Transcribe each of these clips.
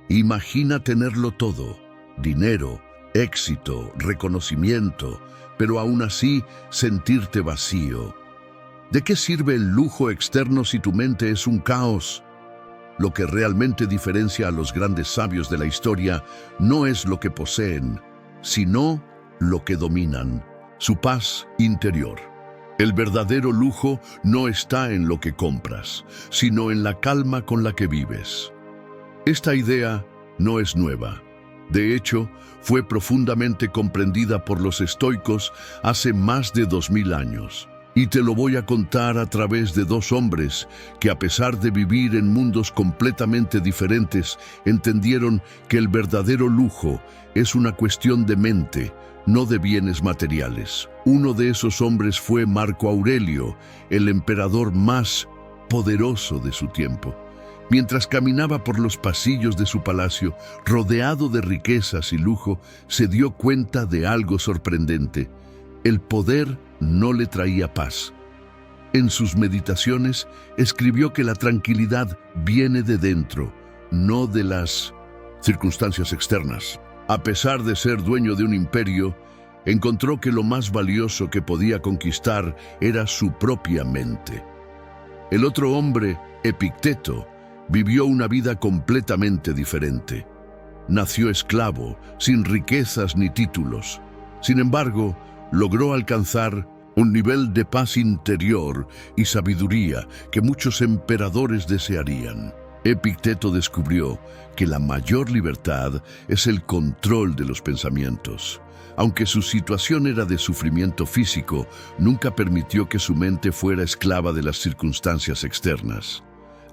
Imagina tenerlo todo: dinero, éxito, reconocimiento, pero aún así sentirte vacío. ¿De qué sirve el lujo externo si tu mente es un caos? Lo que realmente diferencia a los grandes sabios de la historia no es lo que poseen, sino lo que dominan: su paz interior. El verdadero lujo no está en lo que compras, sino en la calma con la que vives. Esta idea no es nueva. De hecho, fue profundamente comprendida por los estoicos hace más de 2000 años. Y te lo voy a contar a través de dos hombres que, a pesar de vivir en mundos completamente diferentes, entendieron que el verdadero lujo es una cuestión de mente, no de bienes materiales. Uno de esos hombres fue Marco Aurelio, el emperador más poderoso de su tiempo. Mientras caminaba por los pasillos de su palacio, rodeado de riquezas y lujo, se dio cuenta de algo sorprendente: el poder no le traía paz. En sus meditaciones escribió que la tranquilidad viene de dentro, no de las circunstancias externas. A pesar de ser dueño de un imperio, encontró que lo más valioso que podía conquistar era su propia mente. El otro hombre, Epicteto, vivió una vida completamente diferente. Nació esclavo, sin riquezas ni títulos. Sin embargo, logró alcanzar un nivel de paz interior y sabiduría que muchos emperadores desearían. Epicteto descubrió que la mayor libertad es el control de los pensamientos. Aunque su situación era de sufrimiento físico, nunca permitió que su mente fuera esclava de las circunstancias externas.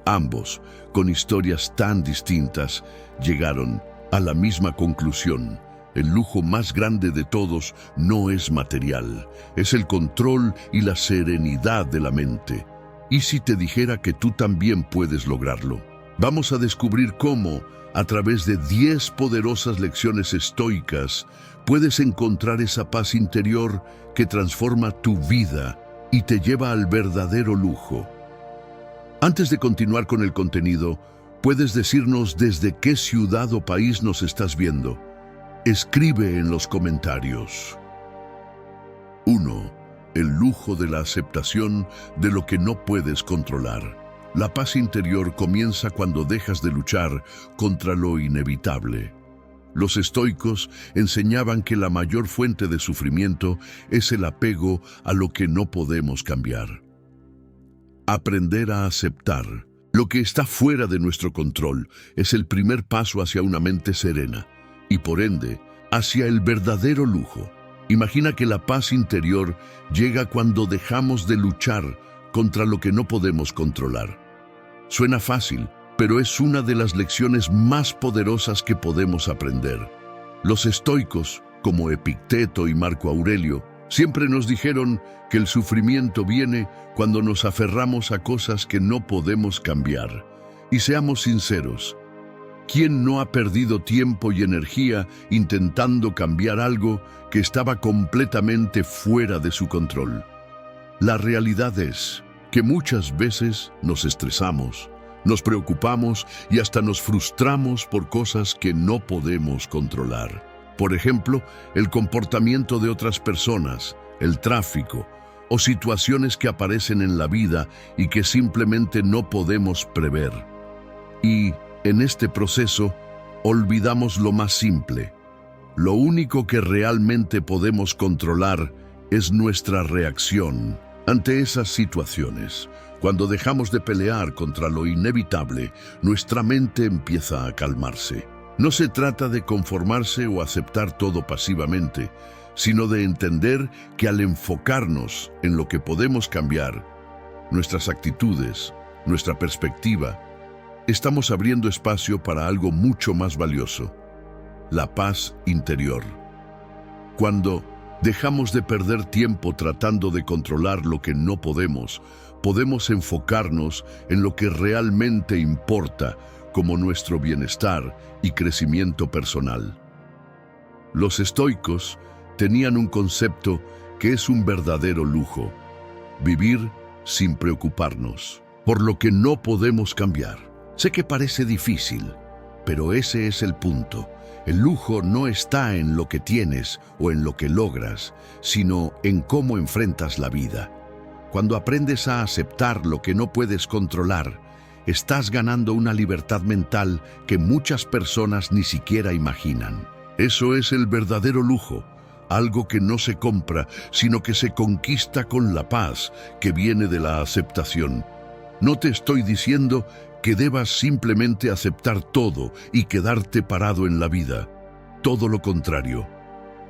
Ambos, con historias tan distintas, llegaron a la misma conclusión: el lujo más grande de todos no es material, es el control y la serenidad de la mente. ¿Y si te dijera que tú también puedes lograrlo? Vamos a descubrir cómo, a través de 10 poderosas lecciones estoicas, puedes encontrar esa paz interior que transforma tu vida y te lleva al verdadero lujo. Antes de continuar con el contenido, ¿puedes decirnos desde qué ciudad o país nos estás viendo? Escribe en los comentarios. 1. El lujo de la aceptación de lo que no puedes controlar. La paz interior comienza cuando dejas de luchar contra lo inevitable. Los estoicos enseñaban que la mayor fuente de sufrimiento es el apego a lo que no podemos cambiar. Aprender a aceptar lo que está fuera de nuestro control es el primer paso hacia una mente serena y, por ende, hacia el verdadero lujo. Imagina que la paz interior llega cuando dejamos de luchar contra lo que no podemos controlar. Suena fácil, pero es una de las lecciones más poderosas que podemos aprender. Los estoicos, como Epicteto y Marco Aurelio, siempre nos dijeron que el sufrimiento viene cuando nos aferramos a cosas que no podemos cambiar. Y seamos sinceros, ¿quién no ha perdido tiempo y energía intentando cambiar algo que estaba completamente fuera de su control? La realidad es que muchas veces nos estresamos, nos preocupamos y hasta nos frustramos por cosas que no podemos controlar. Por ejemplo, el comportamiento de otras personas, el tráfico o situaciones que aparecen en la vida y que simplemente no podemos prever. Y en este proceso, olvidamos lo más simple. Lo único que realmente podemos controlar es nuestra reacción ante esas situaciones. Cuando dejamos de pelear contra lo inevitable, nuestra mente empieza a calmarse. No se trata de conformarse o aceptar todo pasivamente, sino de entender que al enfocarnos en lo que podemos cambiar, nuestras actitudes, nuestra perspectiva, estamos abriendo espacio para algo mucho más valioso: la paz interior. Cuando dejamos de perder tiempo tratando de controlar lo que no podemos enfocarnos en lo que realmente importa, como nuestro bienestar y crecimiento personal. Los estoicos tenían un concepto que es un verdadero lujo: vivir sin preocuparnos por lo que no podemos cambiar. Sé que parece difícil, Pero ese es el punto. El lujo no está en lo que tienes o en lo que logras, sino en cómo enfrentas la vida. Cuando aprendes a aceptar lo que no puedes controlar, estás ganando una libertad mental que muchas personas ni siquiera imaginan. Eso es el verdadero lujo, algo que no se compra, sino que se conquista con la paz que viene de la aceptación. No te estoy diciendo que debas simplemente aceptar todo y quedarte parado en la vida. Todo lo contrario.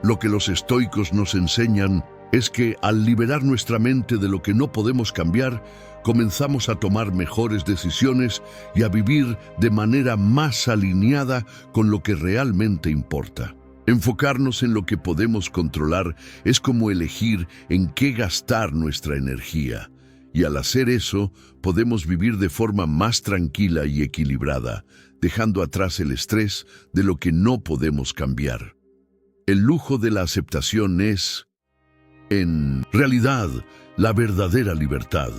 Lo que los estoicos nos enseñan es que al liberar nuestra mente de lo que no podemos cambiar, comenzamos a tomar mejores decisiones y a vivir de manera más alineada con lo que realmente importa. Enfocarnos en lo que podemos controlar es como elegir en qué gastar nuestra energía. Y al hacer eso, podemos vivir de forma más tranquila y equilibrada, dejando atrás el estrés de lo que no podemos cambiar. El lujo de la aceptación es, en realidad, la verdadera libertad.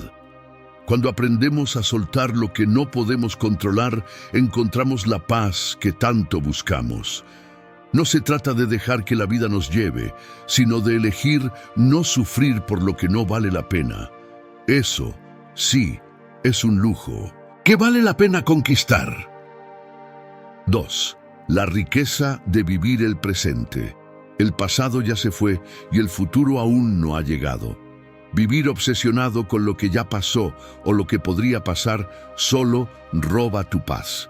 Cuando aprendemos a soltar lo que no podemos controlar, encontramos la paz que tanto buscamos. No se trata de dejar que la vida nos lleve, sino de elegir no sufrir por lo que no vale la pena. Eso, sí, es un lujo que vale la pena conquistar. 2. La riqueza de vivir el presente. El pasado ya se fue y el futuro aún no ha llegado. Vivir obsesionado con lo que ya pasó o lo que podría pasar solo roba tu paz.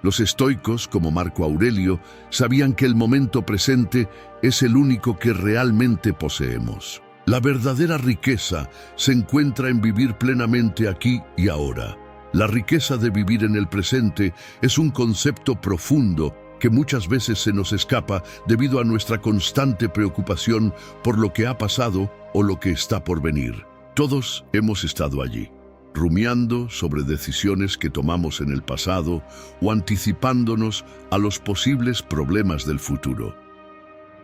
Los estoicos, como Marco Aurelio, sabían que el momento presente es el único que realmente poseemos. La verdadera riqueza se encuentra en vivir plenamente aquí y ahora. La riqueza de vivir en el presente es un concepto profundo que muchas veces se nos escapa debido a nuestra constante preocupación por lo que ha pasado o lo que está por venir. Todos hemos estado allí, rumiando sobre decisiones que tomamos en el pasado o anticipándonos a los posibles problemas del futuro.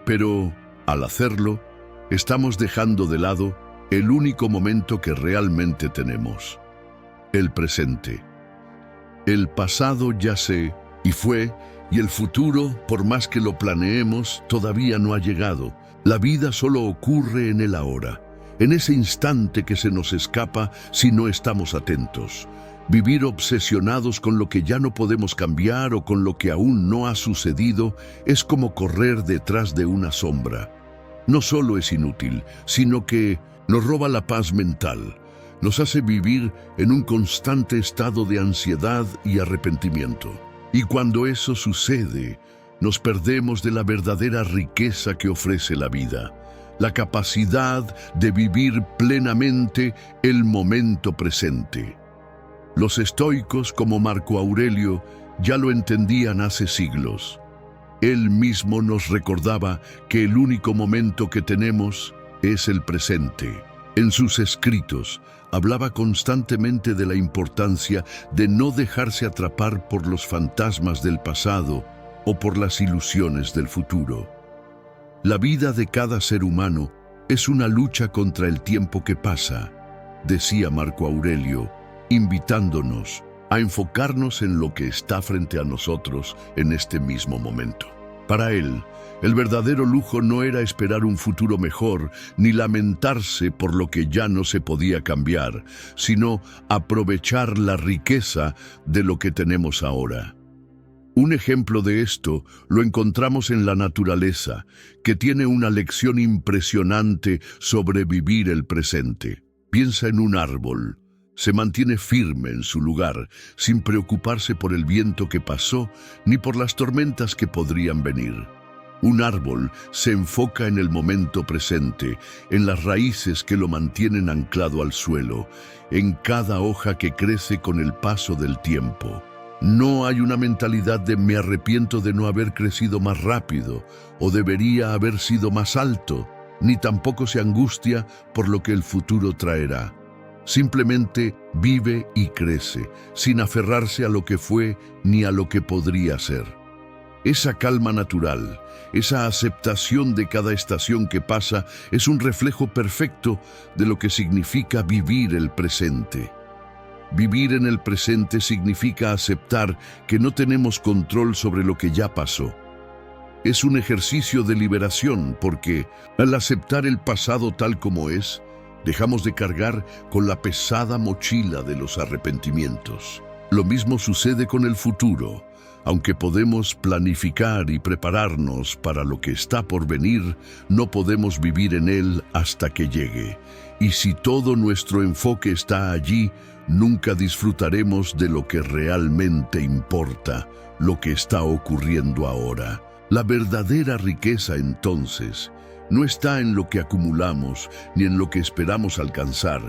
Pero, al hacerlo, estamos dejando de lado el único momento que realmente tenemos, el presente. El pasado ya se y fue, y el futuro, por más que lo planeemos, todavía no ha llegado. La vida solo ocurre en el ahora, en ese instante que se nos escapa si no estamos atentos. Vivir obsesionados con lo que ya no podemos cambiar o con lo que aún no ha sucedido es como correr detrás de una sombra. No solo es inútil, sino que nos roba la paz mental, nos hace vivir en un constante estado de ansiedad y arrepentimiento. Y cuando eso sucede, nos perdemos de la verdadera riqueza que ofrece la vida, la capacidad de vivir plenamente el momento presente. Los estoicos, como Marco Aurelio, ya lo entendían hace siglos. Él mismo nos recordaba que el único momento que tenemos es el presente. En sus escritos, hablaba constantemente de la importancia de no dejarse atrapar por los fantasmas del pasado o por las ilusiones del futuro. La vida de cada ser humano es una lucha contra el tiempo que pasa, decía Marco Aurelio, invitándonos a enfocarnos en lo que está frente a nosotros en este mismo momento. Para él, el verdadero lujo no era esperar un futuro mejor ni lamentarse por lo que ya no se podía cambiar, sino aprovechar la riqueza de lo que tenemos ahora. Un ejemplo de esto lo encontramos en la naturaleza, que tiene una lección impresionante sobre vivir el presente. Piensa en un árbol. Se mantiene firme en su lugar, sin preocuparse por el viento que pasó ni por las tormentas que podrían venir. Un árbol se enfoca en el momento presente, en las raíces que lo mantienen anclado al suelo, en cada hoja que crece con el paso del tiempo. No hay una mentalidad de me arrepiento de no haber crecido más rápido o debería haber sido más alto, ni tampoco se angustia por lo que el futuro traerá. Simplemente vive y crece, sin aferrarse a lo que fue ni a lo que podría ser. Esa calma natural, esa aceptación de cada estación que pasa, es un reflejo perfecto de lo que significa vivir el presente. Vivir en el presente significa aceptar que no tenemos control sobre lo que ya pasó. Es un ejercicio de liberación porque, al aceptar el pasado tal como es, dejamos de cargar con la pesada mochila de los arrepentimientos. Lo mismo sucede con el futuro. Aunque podemos planificar y prepararnos para lo que está por venir, no podemos vivir en él hasta que llegue. Y si todo nuestro enfoque está allí, nunca disfrutaremos de lo que realmente importa, lo que está ocurriendo ahora. La verdadera riqueza, entonces, no está en lo que acumulamos ni en lo que esperamos alcanzar,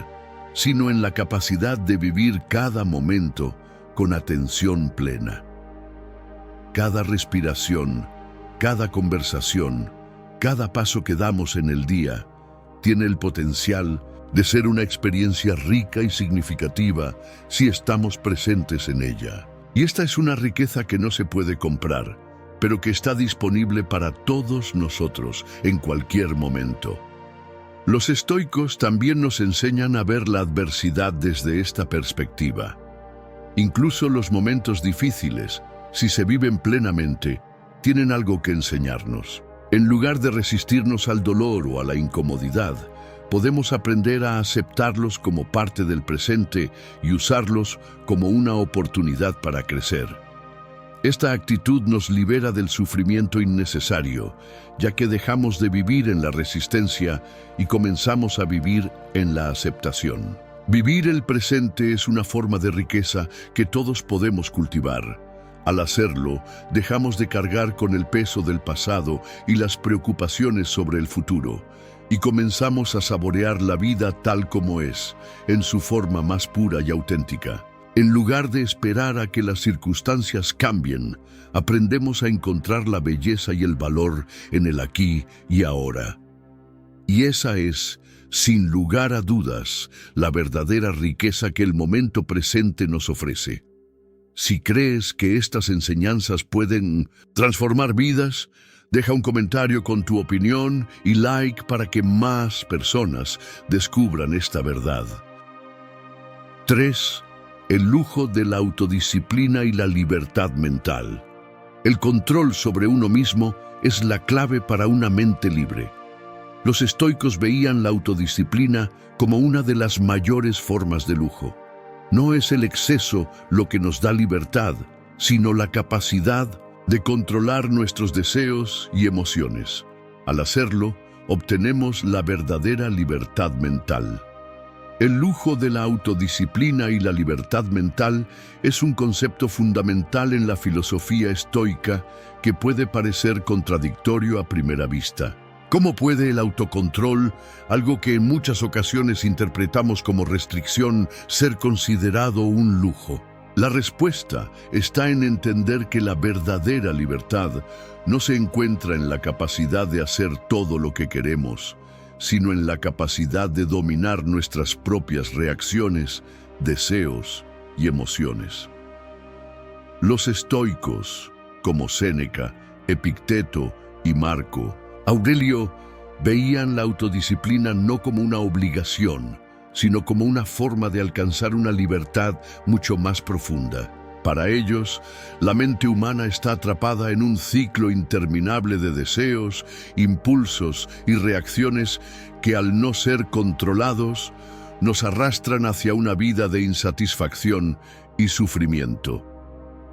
sino en la capacidad de vivir cada momento con atención plena. Cada respiración, cada conversación, cada paso que damos en el día, tiene el potencial de ser una experiencia rica y significativa si estamos presentes en ella. Y esta es una riqueza que no se puede comprar, pero que está disponible para todos nosotros en cualquier momento. Los estoicos también nos enseñan a ver la adversidad desde esta perspectiva. Incluso los momentos difíciles, si se viven plenamente, tienen algo que enseñarnos. En lugar de resistirnos al dolor o a la incomodidad, podemos aprender a aceptarlos como parte del presente y usarlos como una oportunidad para crecer. Esta actitud nos libera del sufrimiento innecesario, ya que dejamos de vivir en la resistencia y comenzamos a vivir en la aceptación. Vivir el presente es una forma de riqueza que todos podemos cultivar. Al hacerlo, dejamos de cargar con el peso del pasado y las preocupaciones sobre el futuro, y comenzamos a saborear la vida tal como es, en su forma más pura y auténtica. En lugar de esperar a que las circunstancias cambien, aprendemos a encontrar la belleza y el valor en el aquí y ahora. Y esa es, sin lugar a dudas, la verdadera riqueza que el momento presente nos ofrece. Si crees que estas enseñanzas pueden transformar vidas, deja un comentario con tu opinión y like para que más personas descubran esta verdad. 3. El lujo de la autodisciplina y la libertad mental. El control sobre uno mismo es la clave para una mente libre. Los estoicos veían la autodisciplina como una de las mayores formas de lujo. No es el exceso lo que nos da libertad, sino la capacidad de controlar nuestros deseos y emociones. Al hacerlo, obtenemos la verdadera libertad mental. El lujo de la autodisciplina y la libertad mental es un concepto fundamental en la filosofía estoica que puede parecer contradictorio a primera vista. ¿Cómo puede el autocontrol, algo que en muchas ocasiones interpretamos como restricción, ser considerado un lujo? La respuesta está en entender que la verdadera libertad no se encuentra en la capacidad de hacer todo lo que queremos, sino en la capacidad de dominar nuestras propias reacciones, deseos y emociones. Los estoicos, como Séneca, Epicteto y Marco Aurelio, veían la autodisciplina no como una obligación, sino como una forma de alcanzar una libertad mucho más profunda. Para ellos, la mente humana está atrapada en un ciclo interminable de deseos, impulsos y reacciones que, al no ser controlados, nos arrastran hacia una vida de insatisfacción y sufrimiento.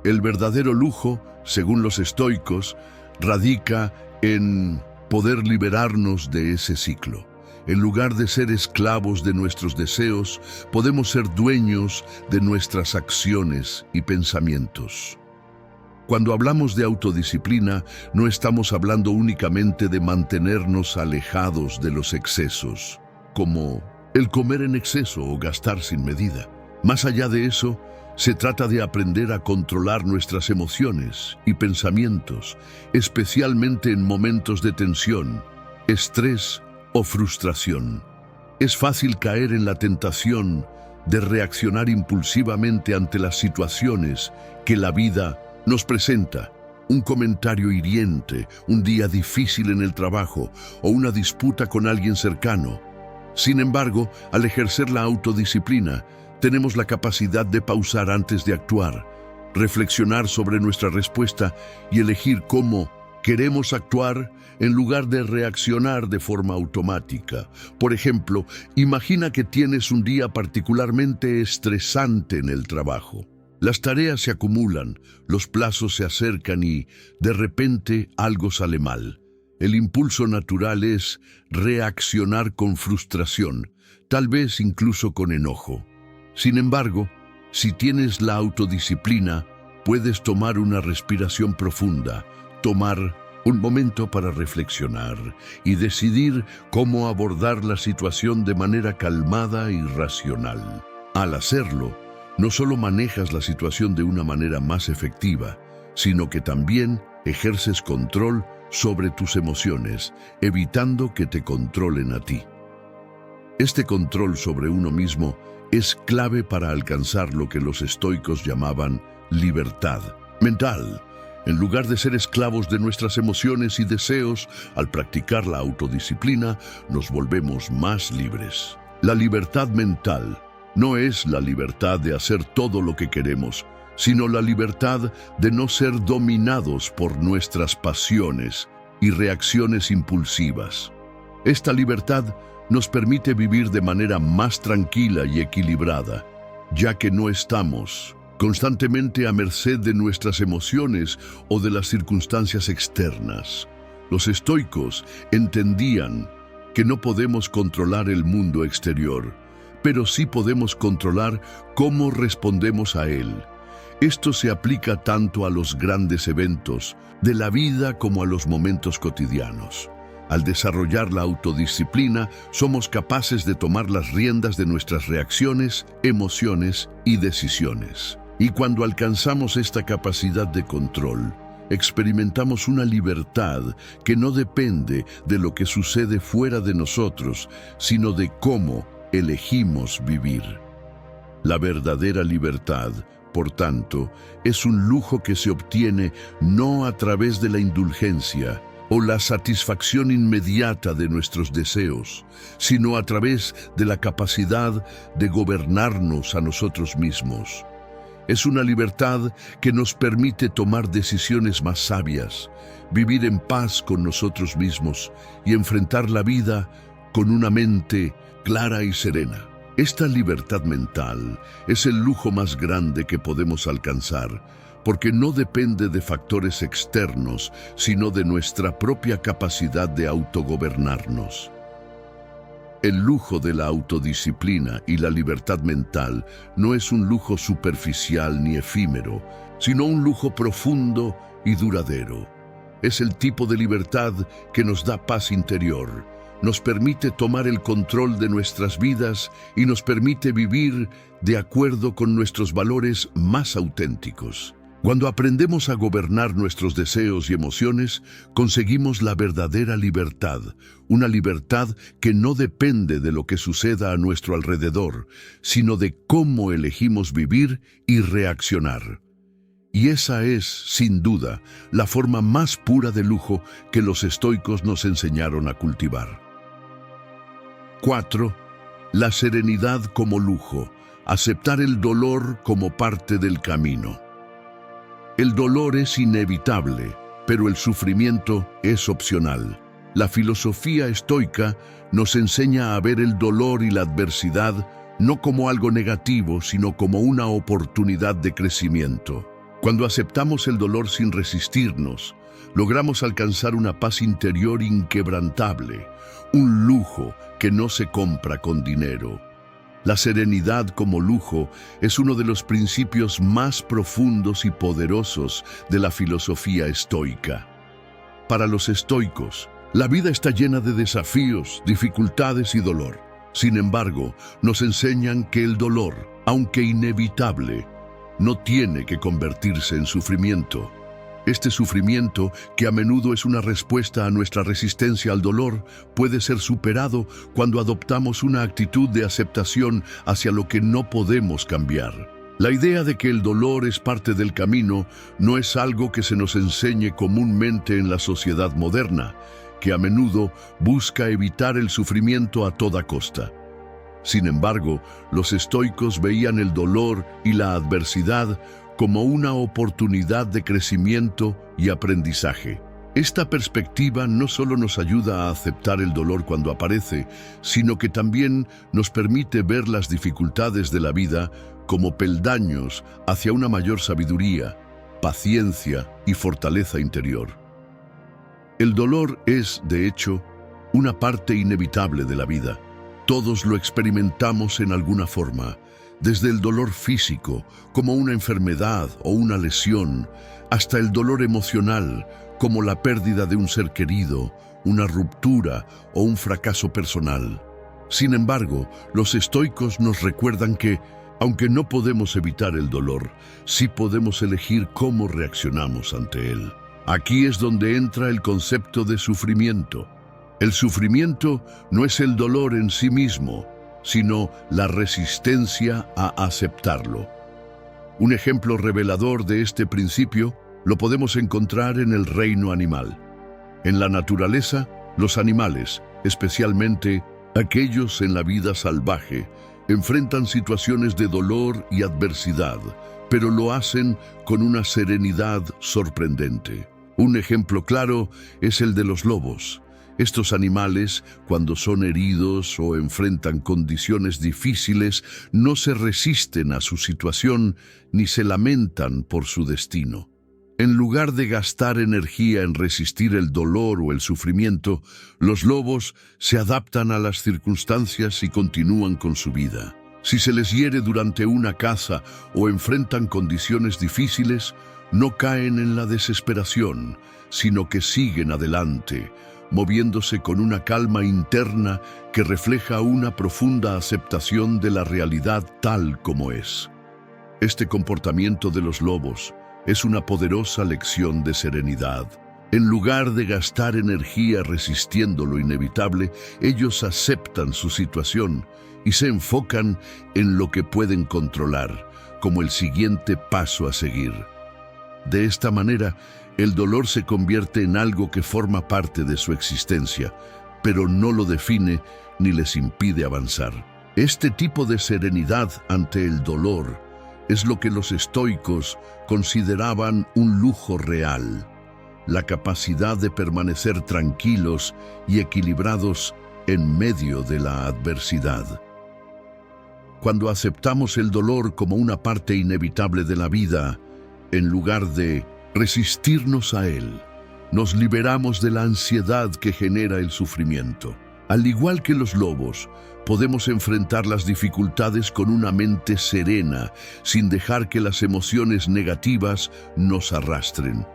El verdadero lujo, según los estoicos, radica en poder liberarnos de ese ciclo. En lugar de ser esclavos de nuestros deseos, podemos ser dueños de nuestras acciones y pensamientos. Cuando hablamos de autodisciplina, no estamos hablando únicamente de mantenernos alejados de los excesos, como el comer en exceso o gastar sin medida. Más allá de eso, se trata de aprender a controlar nuestras emociones y pensamientos, especialmente en momentos de tensión, estrés o frustración. Es fácil caer en la tentación de reaccionar impulsivamente ante las situaciones que la vida nos presenta. Un comentario hiriente, un día difícil en el trabajo o una disputa con alguien cercano. Sin embargo, al ejercer la autodisciplina, Tenemos la capacidad de pausar antes de actuar, reflexionar sobre nuestra respuesta y elegir cómo queremos actuar en lugar de reaccionar de forma automática. Por ejemplo, imagina que tienes un día particularmente estresante en el trabajo. Las tareas se acumulan, los plazos se acercan y, de repente, algo sale mal. El impulso natural es reaccionar con frustración, tal vez incluso con enojo. Sin embargo, si tienes la autodisciplina, puedes tomar una respiración profunda, tomar un momento para reflexionar y decidir cómo abordar la situación de manera calmada y racional. Al hacerlo, no solo manejas la situación de una manera más efectiva, sino que también ejerces control sobre tus emociones, evitando que te controlen a ti. Este control sobre uno mismo es clave para alcanzar lo que los estoicos llamaban libertad mental. En lugar de ser esclavos de nuestras emociones y deseos, al practicar la autodisciplina, nos volvemos más libres. La libertad mental no es la libertad de hacer todo lo que queremos, sino la libertad de no ser dominados por nuestras pasiones y reacciones impulsivas. Esta libertad nos permite vivir de manera más tranquila y equilibrada, ya que no estamos constantemente a merced de nuestras emociones o de las circunstancias externas. Los estoicos entendían que no podemos controlar el mundo exterior, pero sí podemos controlar cómo respondemos a él. Esto se aplica tanto a los grandes eventos de la vida como a los momentos cotidianos. Al desarrollar la autodisciplina, somos capaces de tomar las riendas de nuestras reacciones, emociones y decisiones. Y cuando alcanzamos esta capacidad de control, experimentamos una libertad que no depende de lo que sucede fuera de nosotros, sino de cómo elegimos vivir. La verdadera libertad, por tanto, es un lujo que se obtiene no a través de la indulgencia o la satisfacción inmediata de nuestros deseos, sino a través de la capacidad de gobernarnos a nosotros mismos. Es una libertad que nos permite tomar decisiones más sabias, vivir en paz con nosotros mismos y enfrentar la vida con una mente clara y serena. Esta libertad mental es el lujo más grande que podemos alcanzar, porque no depende de factores externos, sino de nuestra propia capacidad de autogobernarnos. El lujo de la autodisciplina y la libertad mental no es un lujo superficial ni efímero, sino un lujo profundo y duradero. Es el tipo de libertad que nos da paz interior, nos permite tomar el control de nuestras vidas y nos permite vivir de acuerdo con nuestros valores más auténticos. Cuando aprendemos a gobernar nuestros deseos y emociones, conseguimos la verdadera libertad, una libertad que no depende de lo que suceda a nuestro alrededor, sino de cómo elegimos vivir y reaccionar. Y esa es, sin duda, la forma más pura de lujo que los estoicos nos enseñaron a cultivar. 4. La serenidad como lujo, aceptar el dolor como parte del camino. El dolor es inevitable, pero el sufrimiento es opcional. La filosofía estoica nos enseña a ver el dolor y la adversidad no como algo negativo, sino como una oportunidad de crecimiento. Cuando aceptamos el dolor sin resistirnos, logramos alcanzar una paz interior inquebrantable, un lujo que no se compra con dinero. La serenidad como lujo es uno de los principios más profundos y poderosos de la filosofía estoica. Para los estoicos, la vida está llena de desafíos, dificultades y dolor. Sin embargo, nos enseñan que el dolor, aunque inevitable, no tiene que convertirse en sufrimiento. Este sufrimiento, que a menudo es una respuesta a nuestra resistencia al dolor, puede ser superado cuando adoptamos una actitud de aceptación hacia lo que no podemos cambiar. La idea de que el dolor es parte del camino no es algo que se nos enseñe comúnmente en la sociedad moderna, que a menudo busca evitar el sufrimiento a toda costa. Sin embargo, los estoicos veían el dolor y la adversidad como una oportunidad de crecimiento y aprendizaje. Esta perspectiva no solo nos ayuda a aceptar el dolor cuando aparece, sino que también nos permite ver las dificultades de la vida como peldaños hacia una mayor sabiduría, paciencia y fortaleza interior. El dolor es, de hecho, una parte inevitable de la vida. Todos lo experimentamos en alguna forma, desde el dolor físico, como una enfermedad o una lesión, hasta el dolor emocional, como la pérdida de un ser querido, una ruptura o un fracaso personal. Sin embargo, los estoicos nos recuerdan que, aunque no podemos evitar el dolor, sí podemos elegir cómo reaccionamos ante él. Aquí es donde entra el concepto de sufrimiento. El sufrimiento no es el dolor en sí mismo, sino la resistencia a aceptarlo. Un ejemplo revelador de este principio lo podemos encontrar en el reino animal. En la naturaleza, los animales, especialmente aquellos en la vida salvaje, enfrentan situaciones de dolor y adversidad, pero lo hacen con una serenidad sorprendente. Un ejemplo claro es el de los lobos. Estos animales, cuando son heridos o enfrentan condiciones difíciles, no se resisten a su situación ni se lamentan por su destino. En lugar de gastar energía en resistir el dolor o el sufrimiento, los lobos se adaptan a las circunstancias y continúan con su vida. Si se les hiere durante una caza o enfrentan condiciones difíciles, no caen en la desesperación, sino que siguen adelante, moviéndose con una calma interna que refleja una profunda aceptación de la realidad tal como es. Este comportamiento de los lobos es una poderosa lección de serenidad. En lugar de gastar energía resistiendo lo inevitable, ellos aceptan su situación y se enfocan en lo que pueden controlar, como el siguiente paso a seguir. De esta manera, el dolor se convierte en algo que forma parte de su existencia, pero no lo define ni les impide avanzar. Este tipo de serenidad ante el dolor es lo que los estoicos consideraban un lujo real, la capacidad de permanecer tranquilos y equilibrados en medio de la adversidad. Cuando aceptamos el dolor como una parte inevitable de la vida, en lugar de resistirnos a él, nos liberamos de la ansiedad que genera el sufrimiento. Al igual que los lobos, podemos enfrentar las dificultades con una mente serena, sin dejar que las emociones negativas nos arrastren.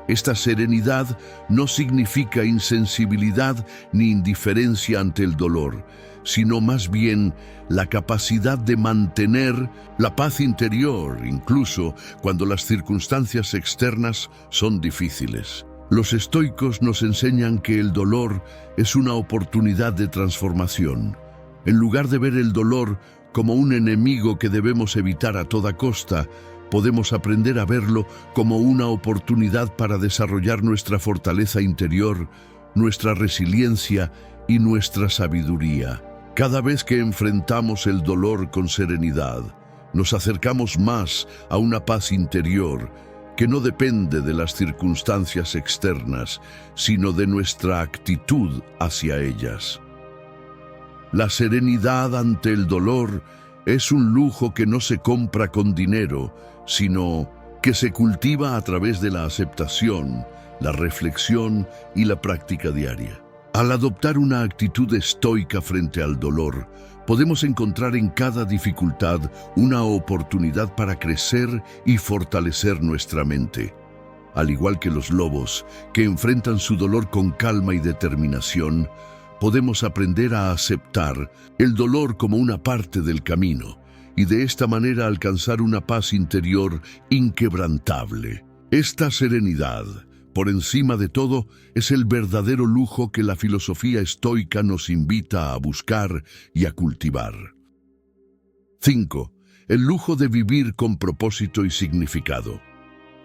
Esta serenidad no significa insensibilidad ni indiferencia ante el dolor, sino más bien la capacidad de mantener la paz interior, incluso cuando las circunstancias externas son difíciles. Los estoicos nos enseñan que el dolor es una oportunidad de transformación. En lugar de ver el dolor como un enemigo que debemos evitar a toda costa, podemos aprender a verlo como una oportunidad para desarrollar nuestra fortaleza interior, nuestra resiliencia y nuestra sabiduría. Cada vez que enfrentamos el dolor con serenidad, nos acercamos más a una paz interior que no depende de las circunstancias externas, sino de nuestra actitud hacia ellas. La serenidad ante el dolor es un lujo que no se compra con dinero, sino que se cultiva a través de la aceptación, la reflexión y la práctica diaria. Al adoptar una actitud estoica frente al dolor, podemos encontrar en cada dificultad una oportunidad para crecer y fortalecer nuestra mente. Al igual que los lobos, que enfrentan su dolor con calma y determinación, podemos aprender a aceptar el dolor como una parte del camino y de esta manera alcanzar una paz interior inquebrantable. Esta serenidad, por encima de todo, es el verdadero lujo que la filosofía estoica nos invita a buscar y a cultivar. 5. El lujo de vivir con propósito y significado.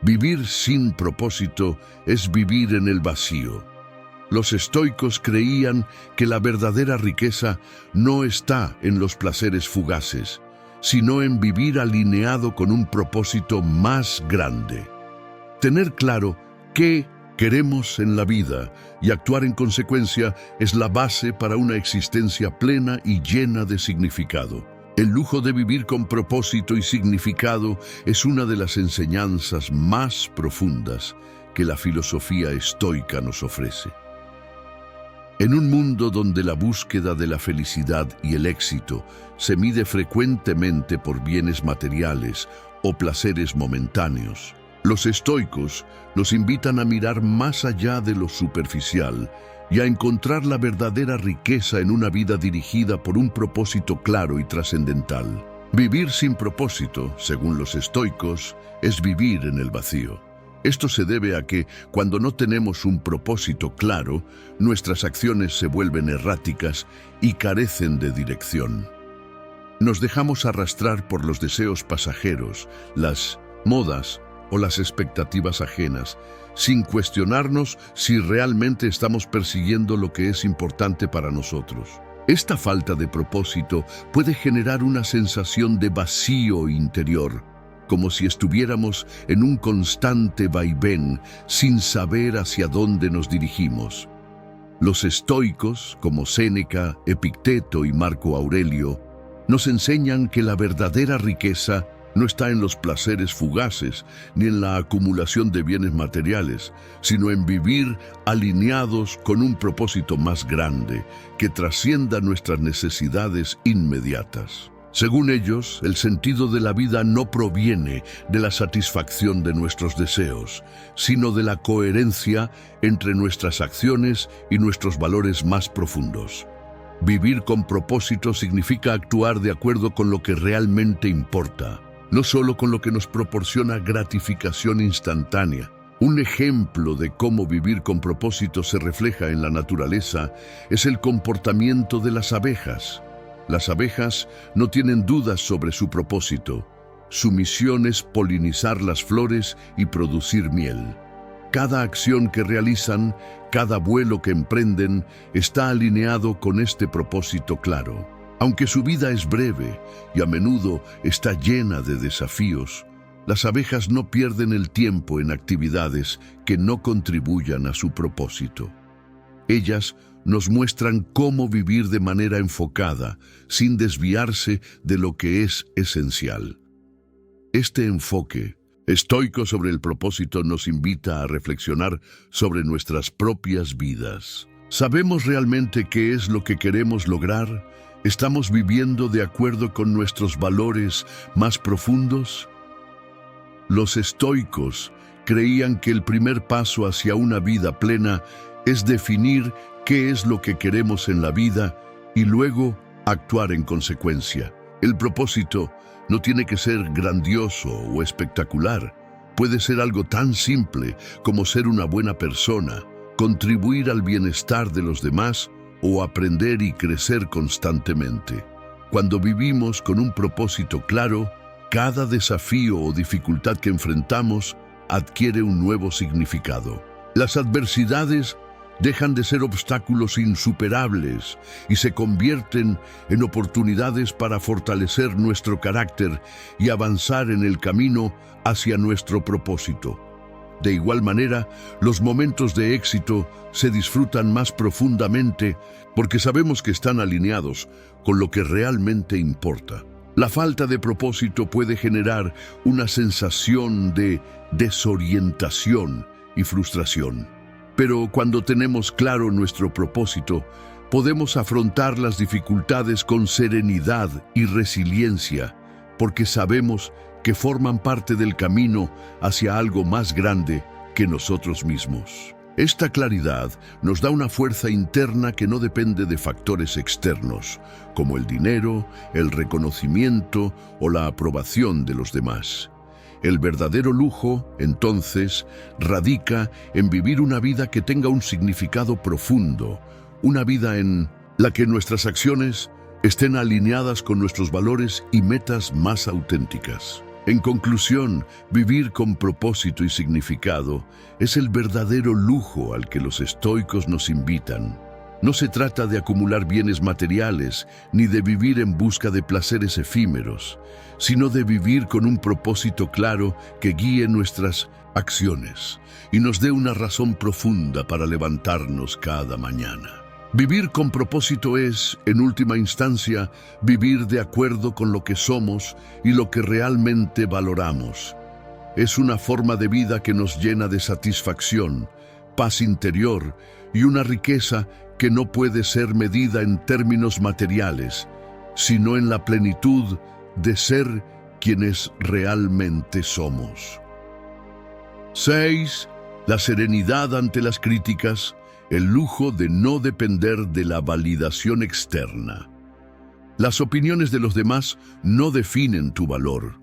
Vivir sin propósito es vivir en el vacío. Los estoicos creían que la verdadera riqueza no está en los placeres fugaces, sino en vivir alineado con un propósito más grande. Tener claro qué queremos en la vida y actuar en consecuencia es la base para una existencia plena y llena de significado. El lujo de vivir con propósito y significado es una de las enseñanzas más profundas que la filosofía estoica nos ofrece. En un mundo donde la búsqueda de la felicidad y el éxito se mide frecuentemente por bienes materiales o placeres momentáneos, los estoicos nos invitan a mirar más allá de lo superficial y a encontrar la verdadera riqueza en una vida dirigida por un propósito claro y trascendental. Vivir sin propósito, según los estoicos, es vivir en el vacío. Esto se debe a que, cuando no tenemos un propósito claro, nuestras acciones se vuelven erráticas y carecen de dirección. Nos dejamos arrastrar por los deseos pasajeros, las modas o las expectativas ajenas, sin cuestionarnos si realmente estamos persiguiendo lo que es importante para nosotros. Esta falta de propósito puede generar una sensación de vacío interior, como si estuviéramos en un constante vaivén sin saber hacia dónde nos dirigimos. Los estoicos, como Séneca, Epicteto y Marco Aurelio, nos enseñan que la verdadera riqueza no está en los placeres fugaces ni en la acumulación de bienes materiales, sino en vivir alineados con un propósito más grande que trascienda nuestras necesidades inmediatas. Según ellos, el sentido de la vida no proviene de la satisfacción de nuestros deseos, sino de la coherencia entre nuestras acciones y nuestros valores más profundos. Vivir con propósito significa actuar de acuerdo con lo que realmente importa, no solo con lo que nos proporciona gratificación instantánea. Un ejemplo de cómo vivir con propósito se refleja en la naturaleza es el comportamiento de las abejas. Las abejas no tienen dudas sobre su propósito. Su misión es polinizar las flores y producir miel. Cada acción que realizan, cada vuelo que emprenden, está alineado con este propósito claro. Aunque su vida es breve y a menudo está llena de desafíos, las abejas no pierden el tiempo en actividades que no contribuyan a su propósito. Ellas nos muestran cómo vivir de manera enfocada, sin desviarse de lo que es esencial. Este enfoque estoico sobre el propósito nos invita a reflexionar sobre nuestras propias vidas. ¿Sabemos realmente qué es lo que queremos lograr? ¿Estamos viviendo de acuerdo con nuestros valores más profundos? Los estoicos creían que el primer paso hacia una vida plena es definir qué es lo que queremos en la vida y luego actuar en consecuencia. El propósito no tiene que ser grandioso o espectacular. Puede ser algo tan simple como ser una buena persona, contribuir al bienestar de los demás o aprender y crecer constantemente. Cuando vivimos con un propósito claro, cada desafío o dificultad que enfrentamos adquiere un nuevo significado. Las adversidades dejan de ser obstáculos insuperables y se convierten en oportunidades para fortalecer nuestro carácter y avanzar en el camino hacia nuestro propósito. De igual manera, los momentos de éxito se disfrutan más profundamente porque sabemos que están alineados con lo que realmente importa. La falta de propósito puede generar una sensación de desorientación y frustración. Pero cuando tenemos claro nuestro propósito, podemos afrontar las dificultades con serenidad y resiliencia, porque sabemos que forman parte del camino hacia algo más grande que nosotros mismos. Esta claridad nos da una fuerza interna que no depende de factores externos, como el dinero, el reconocimiento o la aprobación de los demás. El verdadero lujo, entonces, radica en vivir una vida que tenga un significado profundo, una vida en la que nuestras acciones estén alineadas con nuestros valores y metas más auténticas. En conclusión, vivir con propósito y significado es el verdadero lujo al que los estoicos nos invitan. No se trata de acumular bienes materiales ni de vivir en busca de placeres efímeros, sino de vivir con un propósito claro que guíe nuestras acciones y nos dé una razón profunda para levantarnos cada mañana. Vivir con propósito es, en última instancia, vivir de acuerdo con lo que somos y lo que realmente valoramos. Es una forma de vida que nos llena de satisfacción, paz interior y una riqueza que no puede ser medida en términos materiales, sino en la plenitud de ser quienes realmente somos. 6. La serenidad ante las críticas, el lujo de no depender de la validación externa. Las opiniones de los demás no definen tu valor.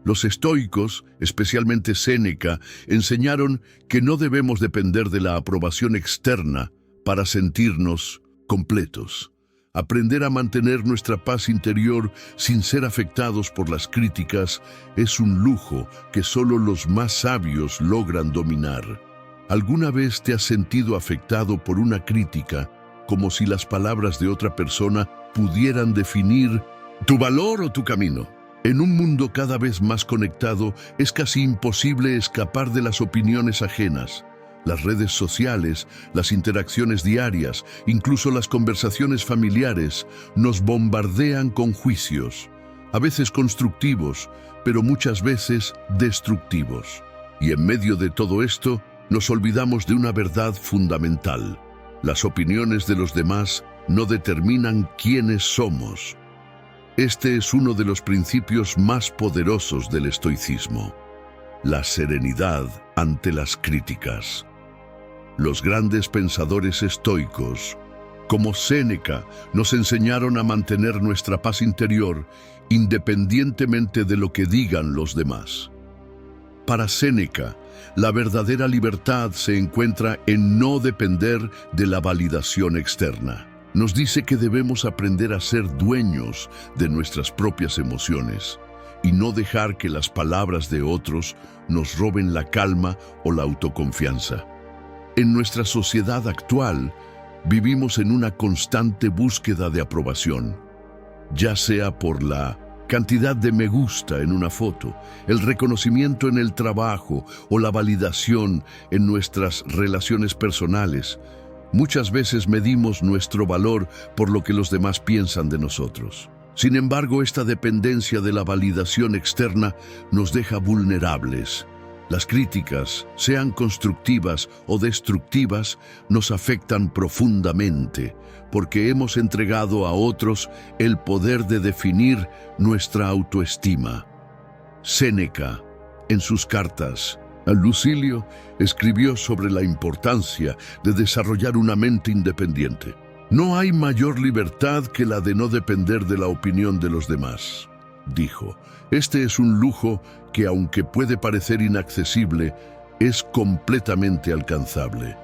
Los estoicos, especialmente Séneca, enseñaron que no debemos depender de la aprobación externa para sentirnos completos. Aprender a mantener nuestra paz interior sin ser afectados por las críticas es un lujo que solo los más sabios logran dominar. ¿Alguna vez te has sentido afectado por una crítica, como si las palabras de otra persona pudieran definir tu valor o tu camino? En un mundo cada vez más conectado, es casi imposible escapar de las opiniones ajenas. Las redes sociales, las interacciones diarias, incluso las conversaciones familiares, nos bombardean con juicios, a veces constructivos, pero muchas veces destructivos. Y en medio de todo esto, nos olvidamos de una verdad fundamental. Las opiniones de los demás no determinan quiénes somos. Este es uno de los principios más poderosos del estoicismo: la serenidad ante las críticas. Los grandes pensadores estoicos, como Séneca, nos enseñaron a mantener nuestra paz interior independientemente de lo que digan los demás. Para Séneca, la verdadera libertad se encuentra en no depender de la validación externa. Nos dice que debemos aprender a ser dueños de nuestras propias emociones y no dejar que las palabras de otros nos roben la calma o la autoconfianza. En nuestra sociedad actual, vivimos en una constante búsqueda de aprobación, ya sea por la cantidad de me gusta en una foto, el reconocimiento en el trabajo o la validación en nuestras relaciones personales. Muchas veces medimos nuestro valor por lo que los demás piensan de nosotros. Sin embargo, esta dependencia de la validación externa nos deja vulnerables. Las críticas, sean constructivas o destructivas, nos afectan profundamente, porque hemos entregado a otros el poder de definir nuestra autoestima. Séneca, en sus cartas a Lucilio, escribió sobre la importancia de desarrollar una mente independiente. No hay mayor libertad que la de no depender de la opinión de los demás, dijo. Este es un lujo que, aunque puede parecer inaccesible, es completamente alcanzable.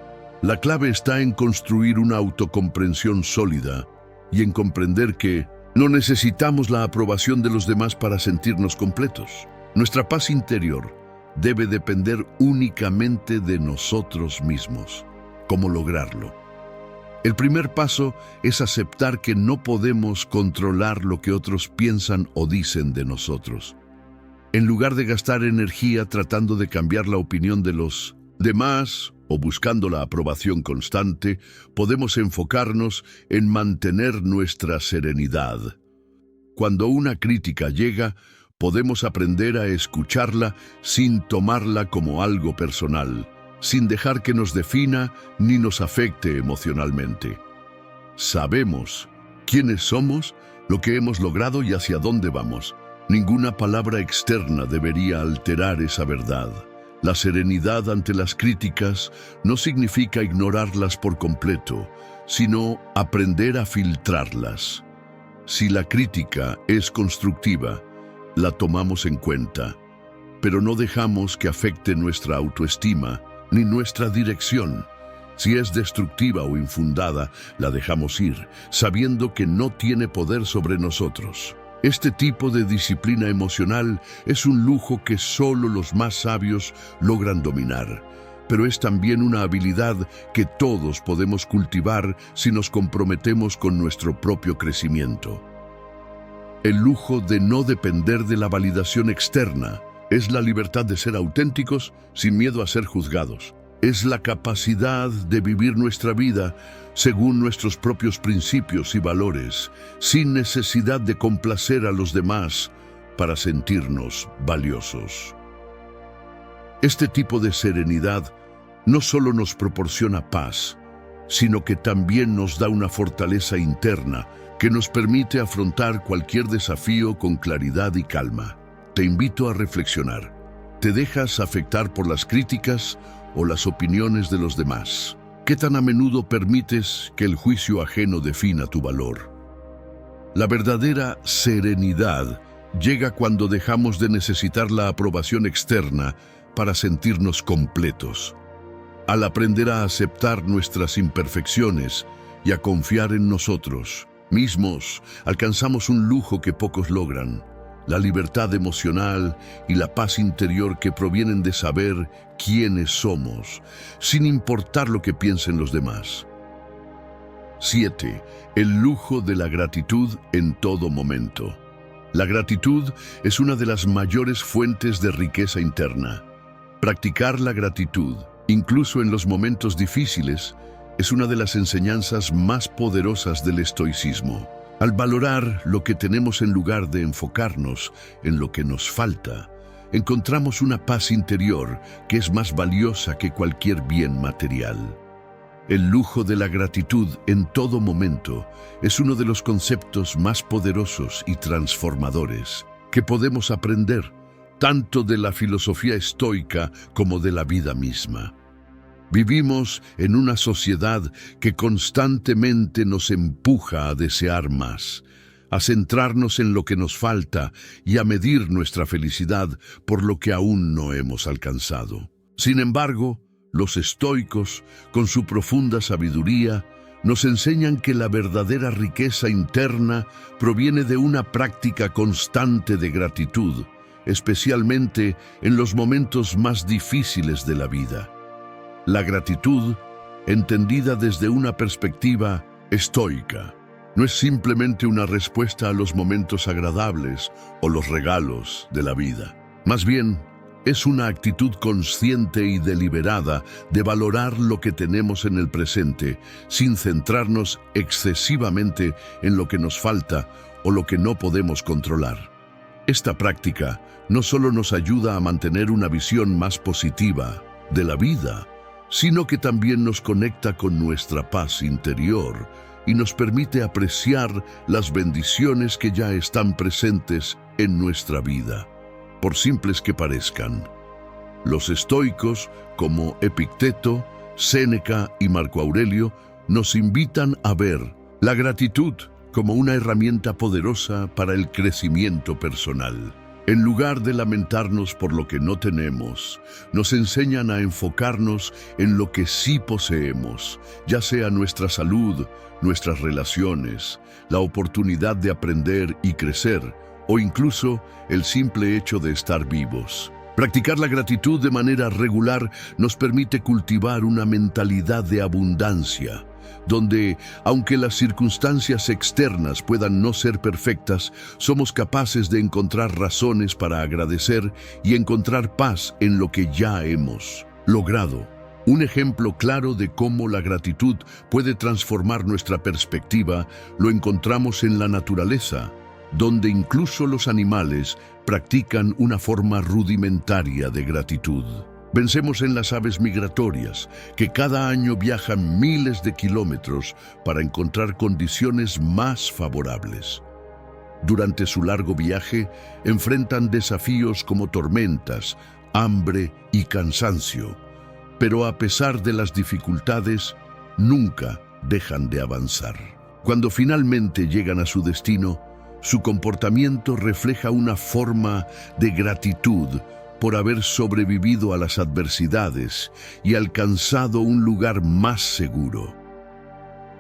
La clave está en construir una autocomprensión sólida y en comprender que no necesitamos la aprobación de los demás para sentirnos completos. Nuestra paz interior debe depender únicamente de nosotros mismos. ¿Cómo lograrlo? El primer paso es aceptar que no podemos controlar lo que otros piensan o dicen de nosotros. En lugar de gastar energía tratando de cambiar la opinión de los demás o buscando la aprobación constante, podemos enfocarnos en mantener nuestra serenidad. Cuando una crítica llega, podemos aprender a escucharla sin tomarla como algo personal, sin dejar que nos defina ni nos afecte emocionalmente. Sabemos quiénes somos, lo que hemos logrado y hacia dónde vamos. Ninguna palabra externa debería alterar esa verdad. La serenidad ante las críticas no significa ignorarlas por completo, sino aprender a filtrarlas. Si la crítica es constructiva, la tomamos en cuenta, pero no dejamos que afecte nuestra autoestima ni nuestra dirección. Si es destructiva o infundada, la dejamos ir, sabiendo que no tiene poder sobre nosotros. Este tipo de disciplina emocional es un lujo que solo los más sabios logran dominar, pero es también una habilidad que todos podemos cultivar si nos comprometemos con nuestro propio crecimiento. El lujo de no depender de la validación externa es la libertad de ser auténticos sin miedo a ser juzgados. Es la capacidad de vivir nuestra vida según nuestros propios principios y valores, sin necesidad de complacer a los demás para sentirnos valiosos. Este tipo de serenidad no solo nos proporciona paz, sino que también nos da una fortaleza interna que nos permite afrontar cualquier desafío con claridad y calma. Te invito a reflexionar. ¿Te dejas afectar por las críticas o las opiniones de los demás? ¿Qué tan a menudo permites que el juicio ajeno defina tu valor? La verdadera serenidad llega cuando dejamos de necesitar la aprobación externa para sentirnos completos. Al aprender a aceptar nuestras imperfecciones y a confiar en nosotros mismos, alcanzamos un lujo que pocos logran: la libertad emocional y la paz interior que provienen de saber quiénes somos, sin importar lo que piensen los demás. 7. El lujo de la gratitud en todo momento. La gratitud es una de las mayores fuentes de riqueza interna. Practicar la gratitud, incluso en los momentos difíciles, es una de las enseñanzas más poderosas del estoicismo. Al valorar lo que tenemos en lugar de enfocarnos en lo que nos falta, encontramos una paz interior que es más valiosa que cualquier bien material. El lujo de la gratitud en todo momento es uno de los conceptos más poderosos y transformadores que podemos aprender, tanto de la filosofía estoica como de la vida misma. Vivimos en una sociedad que constantemente nos empuja a desear más, a centrarnos en lo que nos falta y a medir nuestra felicidad por lo que aún no hemos alcanzado. Sin embargo, los estoicos, con su profunda sabiduría, nos enseñan que la verdadera riqueza interna proviene de una práctica constante de gratitud, especialmente en los momentos más difíciles de la vida. La gratitud, entendida desde una perspectiva estoica, no es simplemente una respuesta a los momentos agradables o los regalos de la vida. Más bien, es una actitud consciente y deliberada de valorar lo que tenemos en el presente, sin centrarnos excesivamente en lo que nos falta o lo que no podemos controlar. Esta práctica no solo nos ayuda a mantener una visión más positiva de la vida, sino que también nos conecta con nuestra paz interior y nos permite apreciar las bendiciones que ya están presentes en nuestra vida, por simples que parezcan. Los estoicos, como Epicteto, Séneca y Marco Aurelio, nos invitan a ver la gratitud como una herramienta poderosa para el crecimiento personal. En lugar de lamentarnos por lo que no tenemos, nos enseñan a enfocarnos en lo que sí poseemos, ya sea nuestra salud, nuestras relaciones, la oportunidad de aprender y crecer, o incluso el simple hecho de estar vivos. Practicar la gratitud de manera regular nos permite cultivar una mentalidad de abundancia, donde, aunque las circunstancias externas puedan no ser perfectas, somos capaces de encontrar razones para agradecer y encontrar paz en lo que ya hemos logrado. Un ejemplo claro de cómo la gratitud puede transformar nuestra perspectiva lo encontramos en la naturaleza, donde incluso los animales practican una forma rudimentaria de gratitud. Pensemos en las aves migratorias, que cada año viajan miles de kilómetros para encontrar condiciones más favorables. Durante su largo viaje, enfrentan desafíos como tormentas, hambre y cansancio, pero a pesar de las dificultades, nunca dejan de avanzar. Cuando finalmente llegan a su destino, su comportamiento refleja una forma de gratitud por haber sobrevivido a las adversidades y alcanzado un lugar más seguro.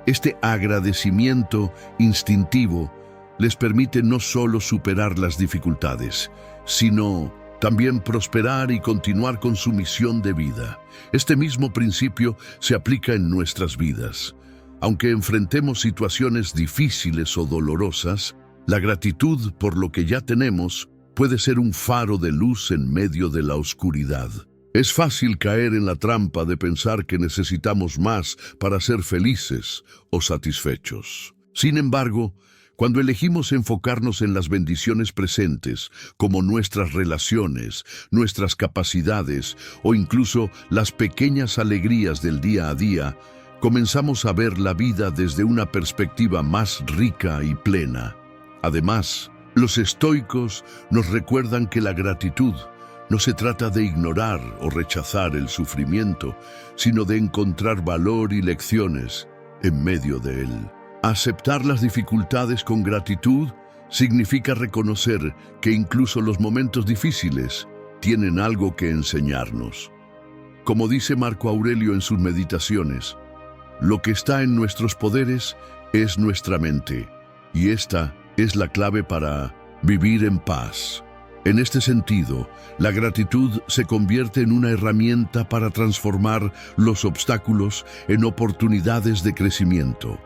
Este agradecimiento instintivo les permite no solo superar las dificultades, sino también prosperar y continuar con su misión de vida. Este mismo principio se aplica en nuestras vidas. Aunque enfrentemos situaciones difíciles o dolorosas, la gratitud por lo que ya tenemos puede ser un faro de luz en medio de la oscuridad. Es fácil caer en la trampa de pensar que necesitamos más para ser felices o satisfechos. Sin embargo, cuando elegimos enfocarnos en las bendiciones presentes, como nuestras relaciones, nuestras capacidades o incluso las pequeñas alegrías del día a día, comenzamos a ver la vida desde una perspectiva más rica y plena. Además, los estoicos nos recuerdan que la gratitud no se trata de ignorar o rechazar el sufrimiento, sino de encontrar valor y lecciones en medio de él. Aceptar las dificultades con gratitud significa reconocer que incluso los momentos difíciles tienen algo que enseñarnos. Como dice Marco Aurelio en sus meditaciones, lo que está en nuestros poderes es nuestra mente, y esta es la clave para vivir en paz. En este sentido, la gratitud se convierte en una herramienta para transformar los obstáculos en oportunidades de crecimiento.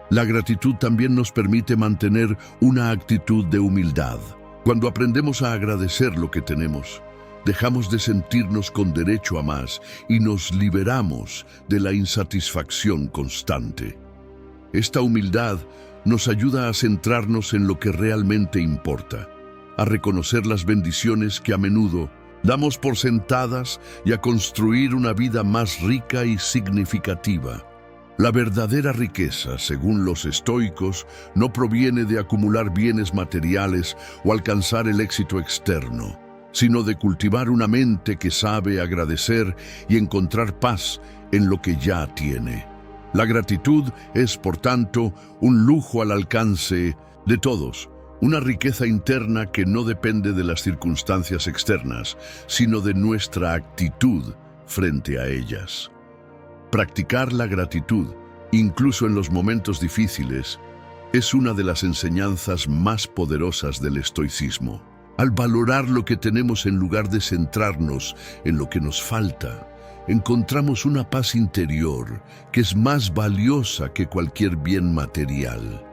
La gratitud también nos permite mantener una actitud de humildad. Cuando aprendemos a agradecer lo que tenemos, dejamos de sentirnos con derecho a más y nos liberamos de la insatisfacción constante. Esta humildad nos ayuda a centrarnos en lo que realmente importa, a reconocer las bendiciones que a menudo damos por sentadas y a construir una vida más rica y significativa. La verdadera riqueza, según los estoicos, no proviene de acumular bienes materiales o alcanzar el éxito externo, sino de cultivar una mente que sabe agradecer y encontrar paz en lo que ya tiene. La gratitud es, por tanto, un lujo al alcance de todos, una riqueza interna que no depende de las circunstancias externas, sino de nuestra actitud frente a ellas. Practicar la gratitud, incluso en los momentos difíciles, es una de las enseñanzas más poderosas del estoicismo. Al valorar lo que tenemos en lugar de centrarnos en lo que nos falta, encontramos una paz interior que es más valiosa que cualquier bien material.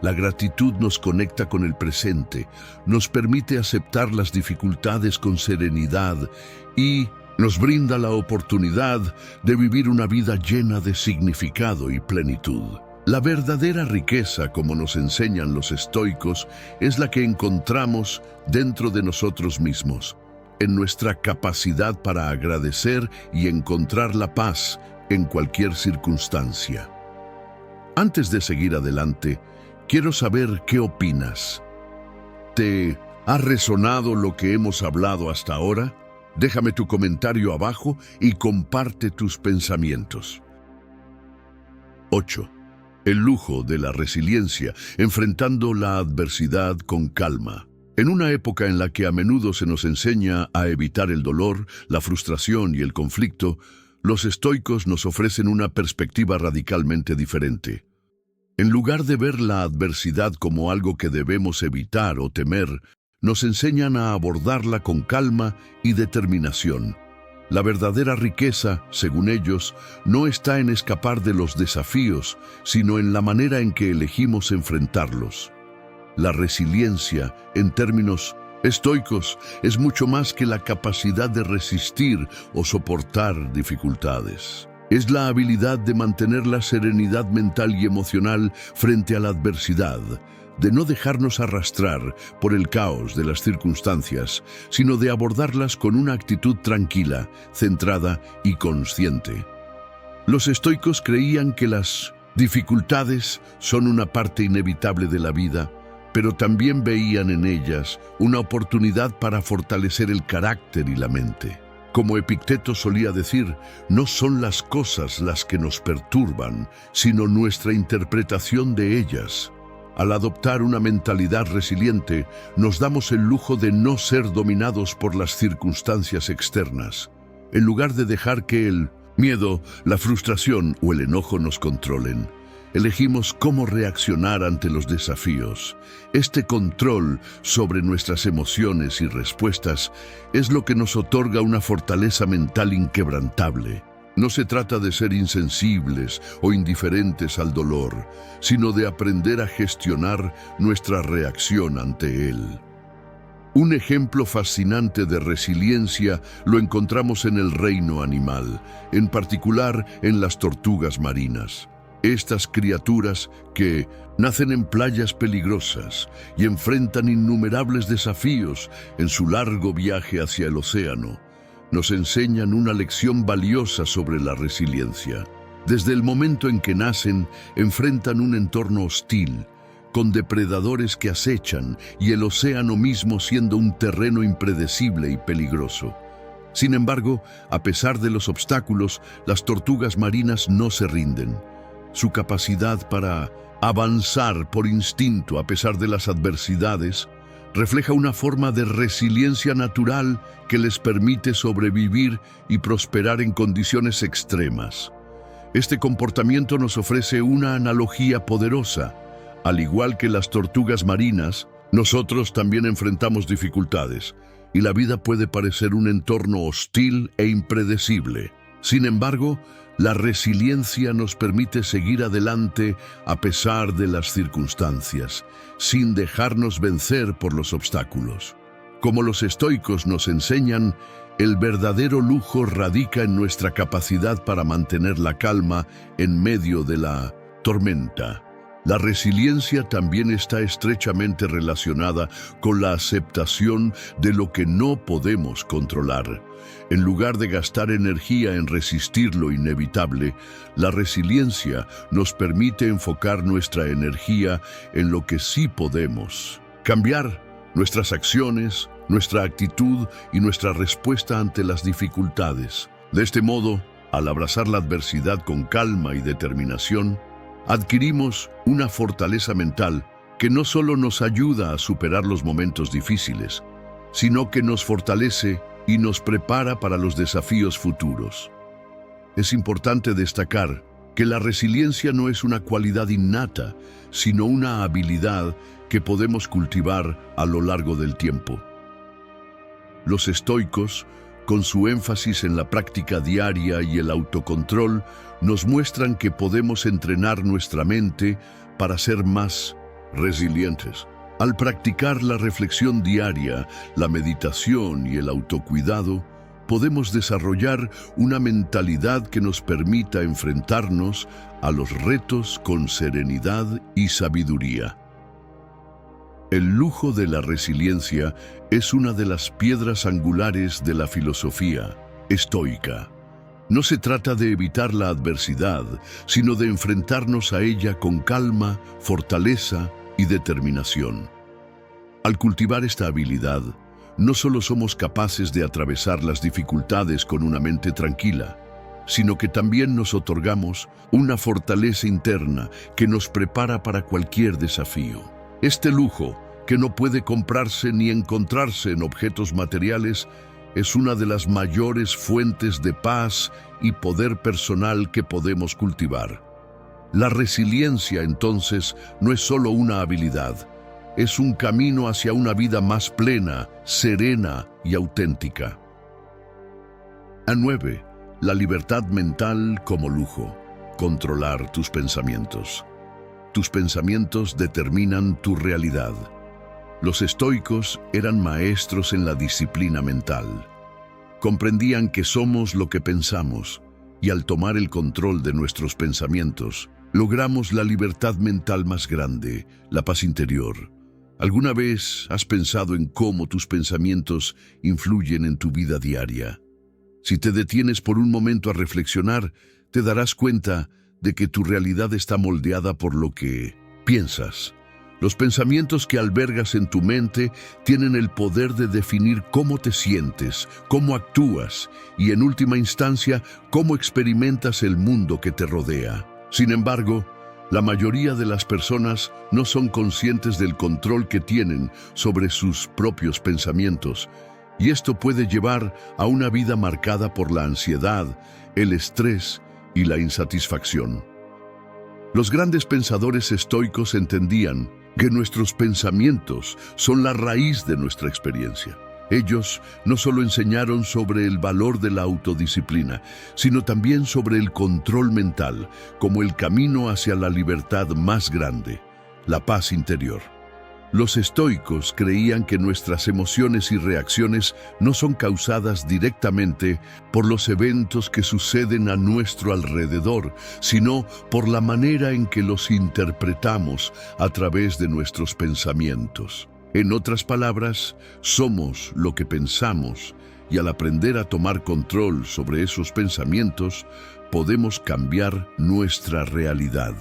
La gratitud nos conecta con el presente, nos permite aceptar las dificultades con serenidad y nos brinda la oportunidad de vivir una vida llena de significado y plenitud. La verdadera riqueza, como nos enseñan los estoicos, es la que encontramos dentro de nosotros mismos, en nuestra capacidad para agradecer y encontrar la paz en cualquier circunstancia. Antes de seguir adelante, quiero saber qué opinas. ¿Te ha resonado lo que hemos hablado hasta ahora? Déjame tu comentario abajo y comparte tus pensamientos. 8. El lujo de la resiliencia, enfrentando la adversidad con calma. En una época en la que a menudo se nos enseña a evitar el dolor, la frustración y el conflicto, los estoicos nos ofrecen una perspectiva radicalmente diferente. En lugar de ver la adversidad como algo que debemos evitar o temer, nos enseñan a abordarla con calma y determinación. La verdadera riqueza, según ellos, no está en escapar de los desafíos, sino en la manera en que elegimos enfrentarlos. La resiliencia, en términos estoicos, es mucho más que la capacidad de resistir o soportar dificultades. Es la habilidad de mantener la serenidad mental y emocional frente a la adversidad, de no dejarnos arrastrar por el caos de las circunstancias, sino de abordarlas con una actitud tranquila, centrada y consciente. Los estoicos creían que las dificultades son una parte inevitable de la vida, pero también veían en ellas una oportunidad para fortalecer el carácter y la mente. Como Epicteto solía decir, no son las cosas las que nos perturban, sino nuestra interpretación de ellas. Al adoptar una mentalidad resiliente, nos damos el lujo de no ser dominados por las circunstancias externas, en lugar de dejar que el miedo, la frustración o el enojo nos controlen. elegimos cómo reaccionar ante los desafíos. Este control sobre nuestras emociones y respuestas es lo que nos otorga una fortaleza mental inquebrantable. No se trata de ser insensibles o indiferentes al dolor, sino de aprender a gestionar nuestra reacción ante él. Un ejemplo fascinante de resiliencia lo encontramos en el reino animal, en particular en las tortugas marinas. Estas criaturas que nacen en playas peligrosas y enfrentan innumerables desafíos en su largo viaje hacia el océano, nos enseñan una lección valiosa sobre la resiliencia. Desde el momento en que nacen, enfrentan un entorno hostil, con depredadores que acechan y el océano mismo siendo un terreno impredecible y peligroso. Sin embargo, a pesar de los obstáculos, las tortugas marinas no se rinden. Su capacidad para avanzar por instinto a pesar de las adversidades refleja una forma de resiliencia natural que les permite sobrevivir y prosperar en condiciones extremas. Este comportamiento nos ofrece una analogía poderosa. Al igual que las tortugas marinas, nosotros también enfrentamos dificultades, y la vida puede parecer un entorno hostil e impredecible. Sin embargo, la resiliencia nos permite seguir adelante a pesar de las circunstancias, sin dejarnos vencer por los obstáculos. Como los estoicos nos enseñan, el verdadero lujo radica en nuestra capacidad para mantener la calma en medio de la tormenta. La resiliencia también está estrechamente relacionada con la aceptación de lo que no podemos controlar. En lugar de gastar energía en resistir lo inevitable, la resiliencia nos permite enfocar nuestra energía en lo que sí podemos. Cambiar nuestras acciones, nuestra actitud y nuestra respuesta ante las dificultades. De este modo, al abrazar la adversidad con calma y determinación, adquirimos una fortaleza mental que no solo nos ayuda a superar los momentos difíciles, sino que nos fortalece y nos prepara para los desafíos futuros. Es importante destacar que la resiliencia no es una cualidad innata, sino una habilidad que podemos cultivar a lo largo del tiempo. Los estoicos, con su énfasis en la práctica diaria y el autocontrol, nos muestran que podemos entrenar nuestra mente para ser más resilientes. Al practicar la reflexión diaria, la meditación y el autocuidado, podemos desarrollar una mentalidad que nos permita enfrentarnos a los retos con serenidad y sabiduría. El lujo de la resiliencia es una de las piedras angulares de la filosofía estoica. No se trata de evitar la adversidad, sino de enfrentarnos a ella con calma, fortaleza y determinación. Al cultivar esta habilidad, no solo somos capaces de atravesar las dificultades con una mente tranquila, sino que también nos otorgamos una fortaleza interna que nos prepara para cualquier desafío. Este lujo, que no puede comprarse ni encontrarse en objetos materiales, es una de las mayores fuentes de paz y poder personal que podemos cultivar. La resiliencia, entonces, no es solo una habilidad, es un camino hacia una vida más plena, serena y auténtica. 9. La libertad mental como lujo. Controlar tus pensamientos. Tus pensamientos determinan tu realidad. Los estoicos eran maestros en la disciplina mental. Comprendían que somos lo que pensamos, y al tomar el control de nuestros pensamientos, logramos la libertad mental más grande, la paz interior. ¿Alguna vez has pensado en cómo tus pensamientos influyen en tu vida diaria? Si te detienes por un momento a reflexionar, te darás cuenta de que tu realidad está moldeada por lo que piensas. Los pensamientos que albergas en tu mente tienen el poder de definir cómo te sientes, cómo actúas y, en última instancia, cómo experimentas el mundo que te rodea. Sin embargo, la mayoría de las personas no son conscientes del control que tienen sobre sus propios pensamientos, y esto puede llevar a una vida marcada por la ansiedad, el estrés y la insatisfacción. Los grandes pensadores estoicos entendían que nuestros pensamientos son la raíz de nuestra experiencia. Ellos no solo enseñaron sobre el valor de la autodisciplina, sino también sobre el control mental como el camino hacia la libertad más grande, la paz interior. Los estoicos creían que nuestras emociones y reacciones no son causadas directamente por los eventos que suceden a nuestro alrededor, sino por la manera en que los interpretamos a través de nuestros pensamientos. En otras palabras, somos lo que pensamos, y al aprender a tomar control sobre esos pensamientos, podemos cambiar nuestra realidad.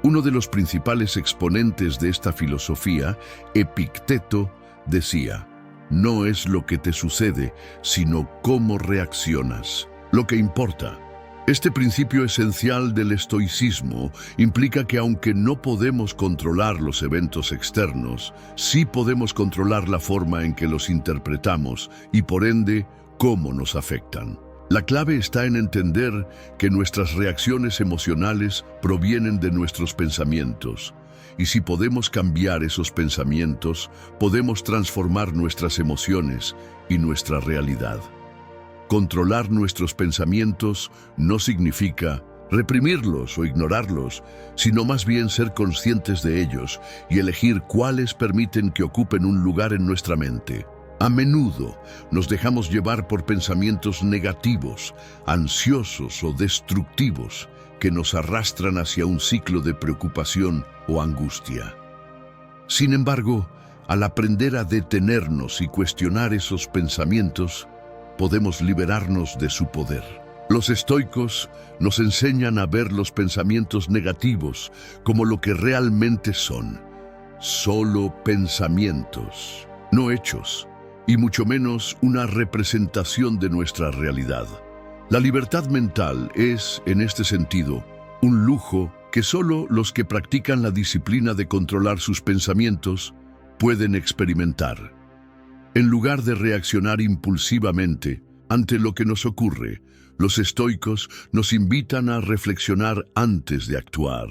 Uno de los principales exponentes de esta filosofía, Epicteto, decía: no es lo que te sucede, sino cómo reaccionas, lo que importa. Este principio esencial del estoicismo implica que aunque no podemos controlar los eventos externos, sí podemos controlar la forma en que los interpretamos y, por ende, cómo nos afectan. La clave está en entender que nuestras reacciones emocionales provienen de nuestros pensamientos, y si podemos cambiar esos pensamientos, podemos transformar nuestras emociones y nuestra realidad. Controlar nuestros pensamientos no significa reprimirlos o ignorarlos, sino más bien ser conscientes de ellos y elegir cuáles permiten que ocupen un lugar en nuestra mente. A menudo nos dejamos llevar por pensamientos negativos, ansiosos o destructivos que nos arrastran hacia un ciclo de preocupación o angustia. Sin embargo, al aprender a detenernos y cuestionar esos pensamientos, podemos liberarnos de su poder. Los estoicos nos enseñan a ver los pensamientos negativos como lo que realmente son: solo pensamientos, no hechos, y mucho menos una representación de nuestra realidad. La libertad mental es, en este sentido, un lujo que solo los que practican la disciplina de controlar sus pensamientos pueden experimentar. En lugar de reaccionar impulsivamente ante lo que nos ocurre, los estoicos nos invitan a reflexionar antes de actuar,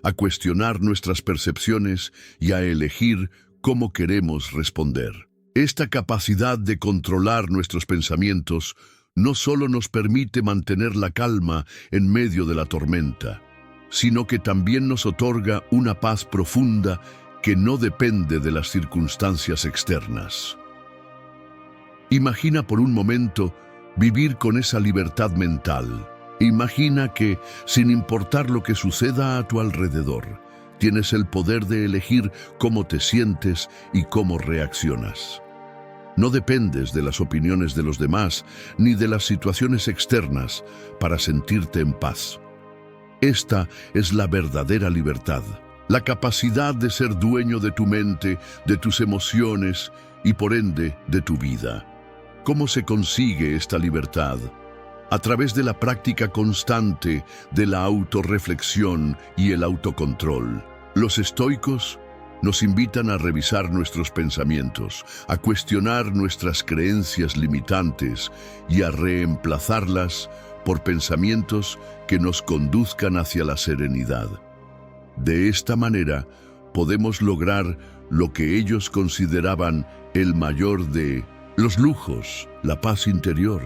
a cuestionar nuestras percepciones y a elegir cómo queremos responder. Esta capacidad de controlar nuestros pensamientos no solo nos permite mantener la calma en medio de la tormenta, sino que también nos otorga una paz profunda que no depende de las circunstancias externas. Imagina por un momento vivir con esa libertad mental. Imagina que, sin importar lo que suceda a tu alrededor, tienes el poder de elegir cómo te sientes y cómo reaccionas. No dependes de las opiniones de los demás ni de las situaciones externas para sentirte en paz. Esta es la verdadera libertad, la capacidad de ser dueño de tu mente, de tus emociones y, por ende, de tu vida. ¿Cómo se consigue esta libertad? A través de la práctica constante de la autorreflexión y el autocontrol. Los estoicos nos invitan a revisar nuestros pensamientos, a cuestionar nuestras creencias limitantes y a reemplazarlas por pensamientos que nos conduzcan hacia la serenidad. De esta manera, podemos lograr lo que ellos consideraban el mayor de los lujos, la paz interior.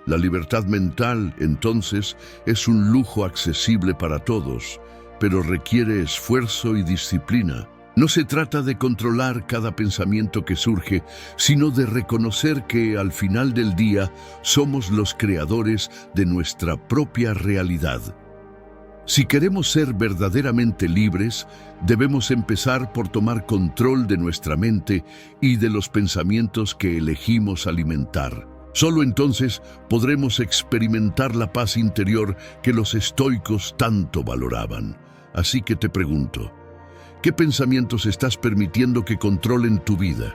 La libertad mental, entonces, es un lujo accesible para todos, pero requiere esfuerzo y disciplina. No se trata de controlar cada pensamiento que surge, sino de reconocer que, al final del día, somos los creadores de nuestra propia realidad. Si queremos ser verdaderamente libres, debemos empezar por tomar control de nuestra mente y de los pensamientos que elegimos alimentar. Solo entonces podremos experimentar la paz interior que los estoicos tanto valoraban. Así que te pregunto, ¿qué pensamientos estás permitiendo que controlen tu vida?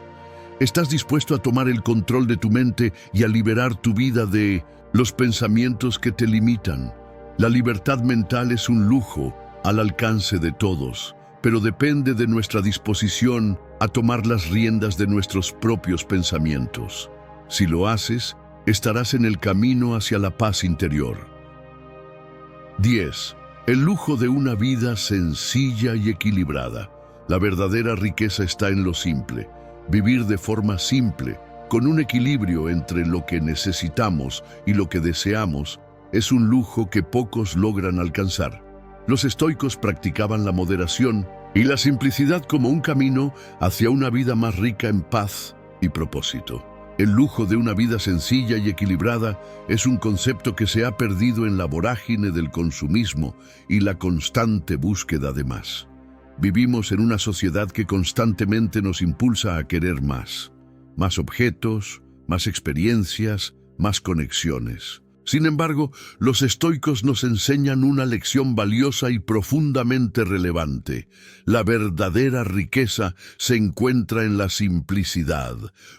¿Estás dispuesto a tomar el control de tu mente y a liberar tu vida de los pensamientos que te limitan? La libertad mental es un lujo al alcance de todos, pero depende de nuestra disposición a tomar las riendas de nuestros propios pensamientos. Si lo haces, estarás en el camino hacia la paz interior. 10. El lujo de una vida sencilla y equilibrada. La verdadera riqueza está en lo simple. Vivir de forma simple, con un equilibrio entre lo que necesitamos y lo que deseamos, es un lujo que pocos logran alcanzar. Los estoicos practicaban la moderación y la simplicidad como un camino hacia una vida más rica en paz y propósito. El lujo de una vida sencilla y equilibrada es un concepto que se ha perdido en la vorágine del consumismo y la constante búsqueda de más. Vivimos en una sociedad que constantemente nos impulsa a querer más. Más objetos, más experiencias, más conexiones. Sin embargo, los estoicos nos enseñan una lección valiosa y profundamente relevante. La verdadera riqueza se encuentra en la simplicidad.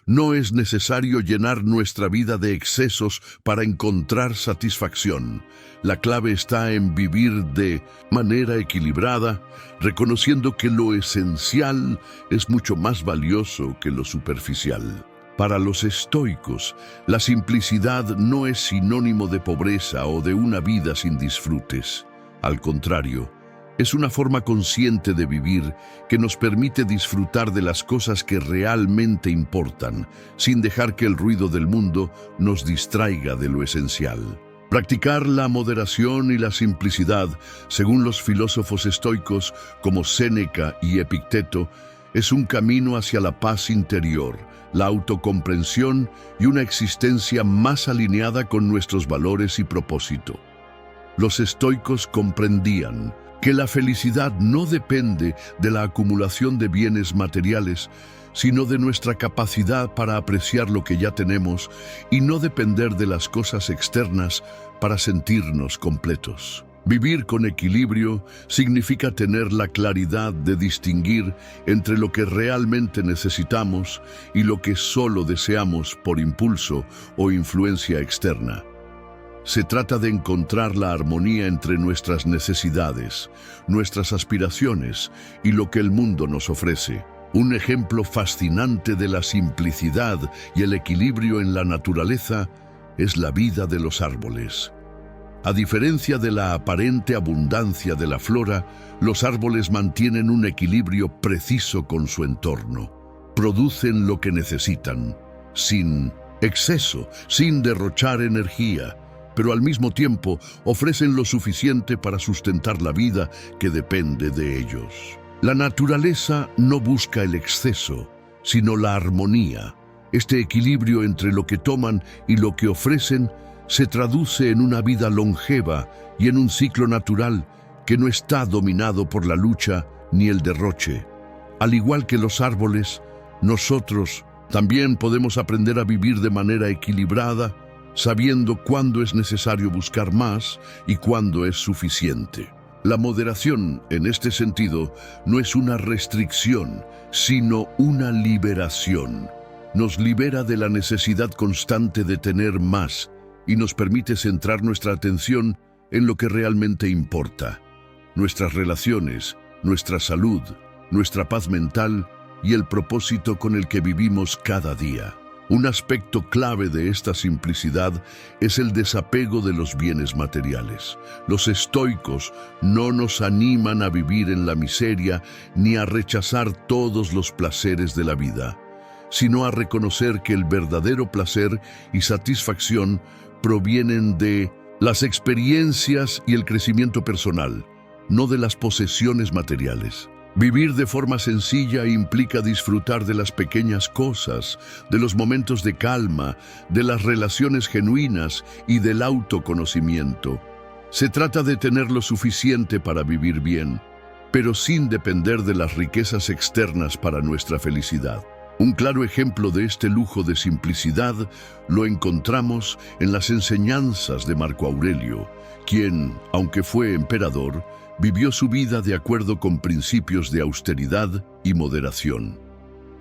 No es necesario llenar nuestra vida de excesos para encontrar satisfacción. La clave está en vivir de manera equilibrada, reconociendo que lo esencial es mucho más valioso que lo superficial. Para los estoicos, la simplicidad no es sinónimo de pobreza o de una vida sin disfrutes. Al contrario, es una forma consciente de vivir que nos permite disfrutar de las cosas que realmente importan, sin dejar que el ruido del mundo nos distraiga de lo esencial. Practicar la moderación y la simplicidad, según los filósofos estoicos como Séneca y Epicteto, es un camino hacia la paz interior, la autocomprensión y una existencia más alineada con nuestros valores y propósito. Los estoicos comprendían que la felicidad no depende de la acumulación de bienes materiales, sino de nuestra capacidad para apreciar lo que ya tenemos y no depender de las cosas externas para sentirnos completos. Vivir con equilibrio significa tener la claridad de distinguir entre lo que realmente necesitamos y lo que solo deseamos por impulso o influencia externa. Se trata de encontrar la armonía entre nuestras necesidades, nuestras aspiraciones y lo que el mundo nos ofrece. Un ejemplo fascinante de la simplicidad y el equilibrio en la naturaleza es la vida de los árboles. A diferencia de la aparente abundancia de la flora, los árboles mantienen un equilibrio preciso con su entorno. Producen lo que necesitan, sin exceso, sin derrochar energía, pero al mismo tiempo ofrecen lo suficiente para sustentar la vida que depende de ellos. La naturaleza no busca el exceso, sino la armonía. Este equilibrio entre lo que toman y lo que ofrecen se traduce en una vida longeva y en un ciclo natural que no está dominado por la lucha ni el derroche. Al igual que los árboles, nosotros también podemos aprender a vivir de manera equilibrada, sabiendo cuándo es necesario buscar más y cuándo es suficiente. La moderación, en este sentido, no es una restricción, sino una liberación. Nos libera de la necesidad constante de tener más y nos permite centrar nuestra atención en lo que realmente importa: nuestras relaciones, nuestra salud, nuestra paz mental y el propósito con el que vivimos cada día. Un aspecto clave de esta simplicidad es el desapego de los bienes materiales. Los estoicos no nos animan a vivir en la miseria ni a rechazar todos los placeres de la vida, sino a reconocer que el verdadero placer y satisfacción provienen de las experiencias y el crecimiento personal, no de las posesiones materiales. Vivir de forma sencilla implica disfrutar de las pequeñas cosas, de los momentos de calma, de las relaciones genuinas y del autoconocimiento. Se trata de tener lo suficiente para vivir bien, pero sin depender de las riquezas externas para nuestra felicidad. Un claro ejemplo de este lujo de simplicidad lo encontramos en las enseñanzas de Marco Aurelio, quien, aunque fue emperador, vivió su vida de acuerdo con principios de austeridad y moderación.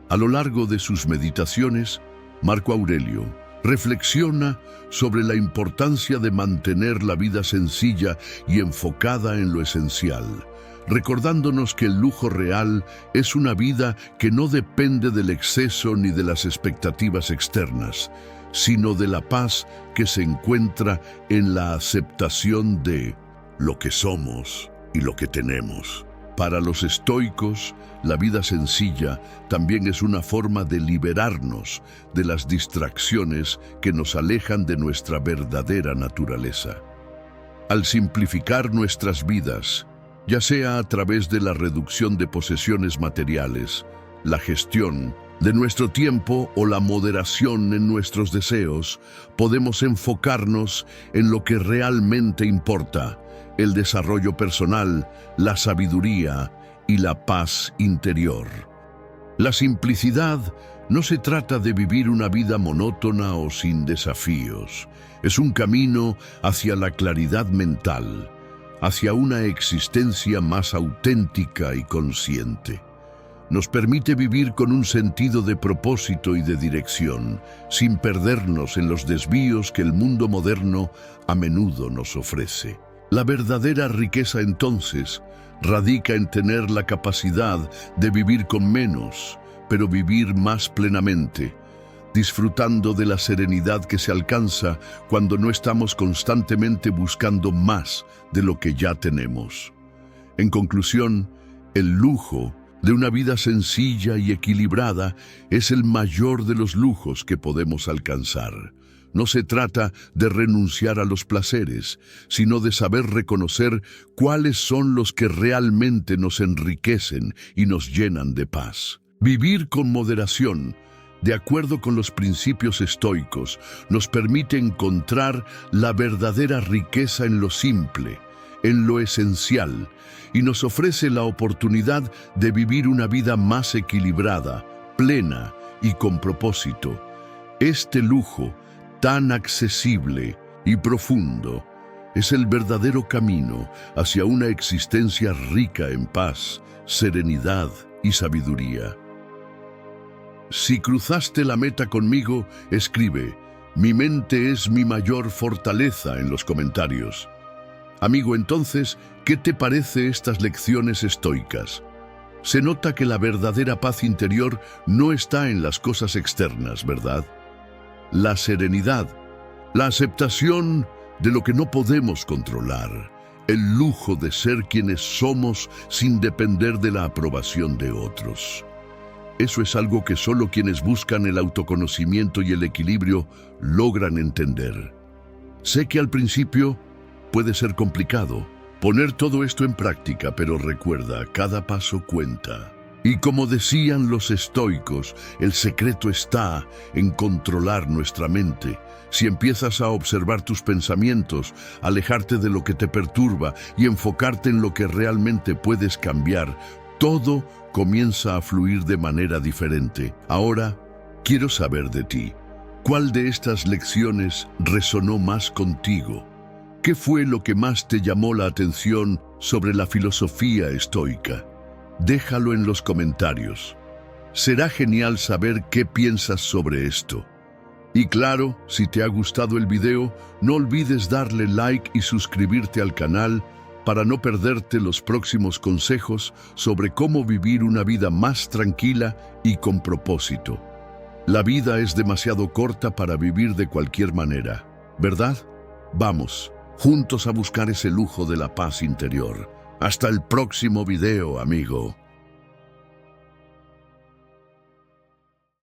A lo largo de sus meditaciones, Marco Aurelio reflexiona sobre la importancia de mantener la vida sencilla y enfocada en lo esencial, recordándonos que el lujo real es una vida que no depende del exceso ni de las expectativas externas, sino de la paz que se encuentra en la aceptación de lo que somos y lo que tenemos. Para los estoicos, la vida sencilla también es una forma de liberarnos de las distracciones que nos alejan de nuestra verdadera naturaleza. Al simplificar nuestras vidas, ya sea a través de la reducción de posesiones materiales, la gestión de nuestro tiempo o la moderación en nuestros deseos, podemos enfocarnos en lo que realmente importa: el desarrollo personal, la sabiduría y la paz interior. La simplicidad no se trata de vivir una vida monótona o sin desafíos. Es un camino hacia la claridad mental, hacia una existencia más auténtica y consciente. Nos permite vivir con un sentido de propósito y de dirección, sin perdernos en los desvíos que el mundo moderno a menudo nos ofrece. La verdadera riqueza, entonces, radica en tener la capacidad de vivir con menos, pero vivir más plenamente, disfrutando de la serenidad que se alcanza cuando no estamos constantemente buscando más de lo que ya tenemos. En conclusión, el lujo de una vida sencilla y equilibrada es el mayor de los lujos que podemos alcanzar. No se trata de renunciar a los placeres, sino de saber reconocer cuáles son los que realmente nos enriquecen y nos llenan de paz. Vivir con moderación, de acuerdo con los principios estoicos, nos permite encontrar la verdadera riqueza en lo simple, en lo esencial, y nos ofrece la oportunidad de vivir una vida más equilibrada, plena y con propósito. Este lujo, tan accesible y profundo, es el verdadero camino hacia una existencia rica en paz, serenidad y sabiduría. Si cruzaste la meta conmigo, escribe: "Mi mente es mi mayor fortaleza" en los comentarios. Amigo, entonces, ¿qué te parece estas lecciones estoicas? Se nota que la verdadera paz interior no está en las cosas externas, ¿verdad? La serenidad, la aceptación de lo que no podemos controlar, el lujo de ser quienes somos sin depender de la aprobación de otros. Eso es algo que solo quienes buscan el autoconocimiento y el equilibrio logran entender. Sé que al principio puede ser complicado poner todo esto en práctica, pero recuerda, cada paso cuenta. Y como decían los estoicos, el secreto está en controlar nuestra mente. Si empiezas a observar tus pensamientos, alejarte de lo que te perturba y enfocarte en lo que realmente puedes cambiar, todo comienza a fluir de manera diferente. Ahora, quiero saber de ti. ¿Cuál de estas lecciones resonó más contigo? ¿Qué fue lo que más te llamó la atención sobre la filosofía estoica? Déjalo en los comentarios. Será genial saber qué piensas sobre esto. Y claro, si te ha gustado el video, no olvides darle like y suscribirte al canal para no perderte los próximos consejos sobre cómo vivir una vida más tranquila y con propósito. La vida es demasiado corta para vivir de cualquier manera, ¿verdad? Vamos, juntos a buscar ese lujo de la paz interior. Hasta el próximo video, amigo.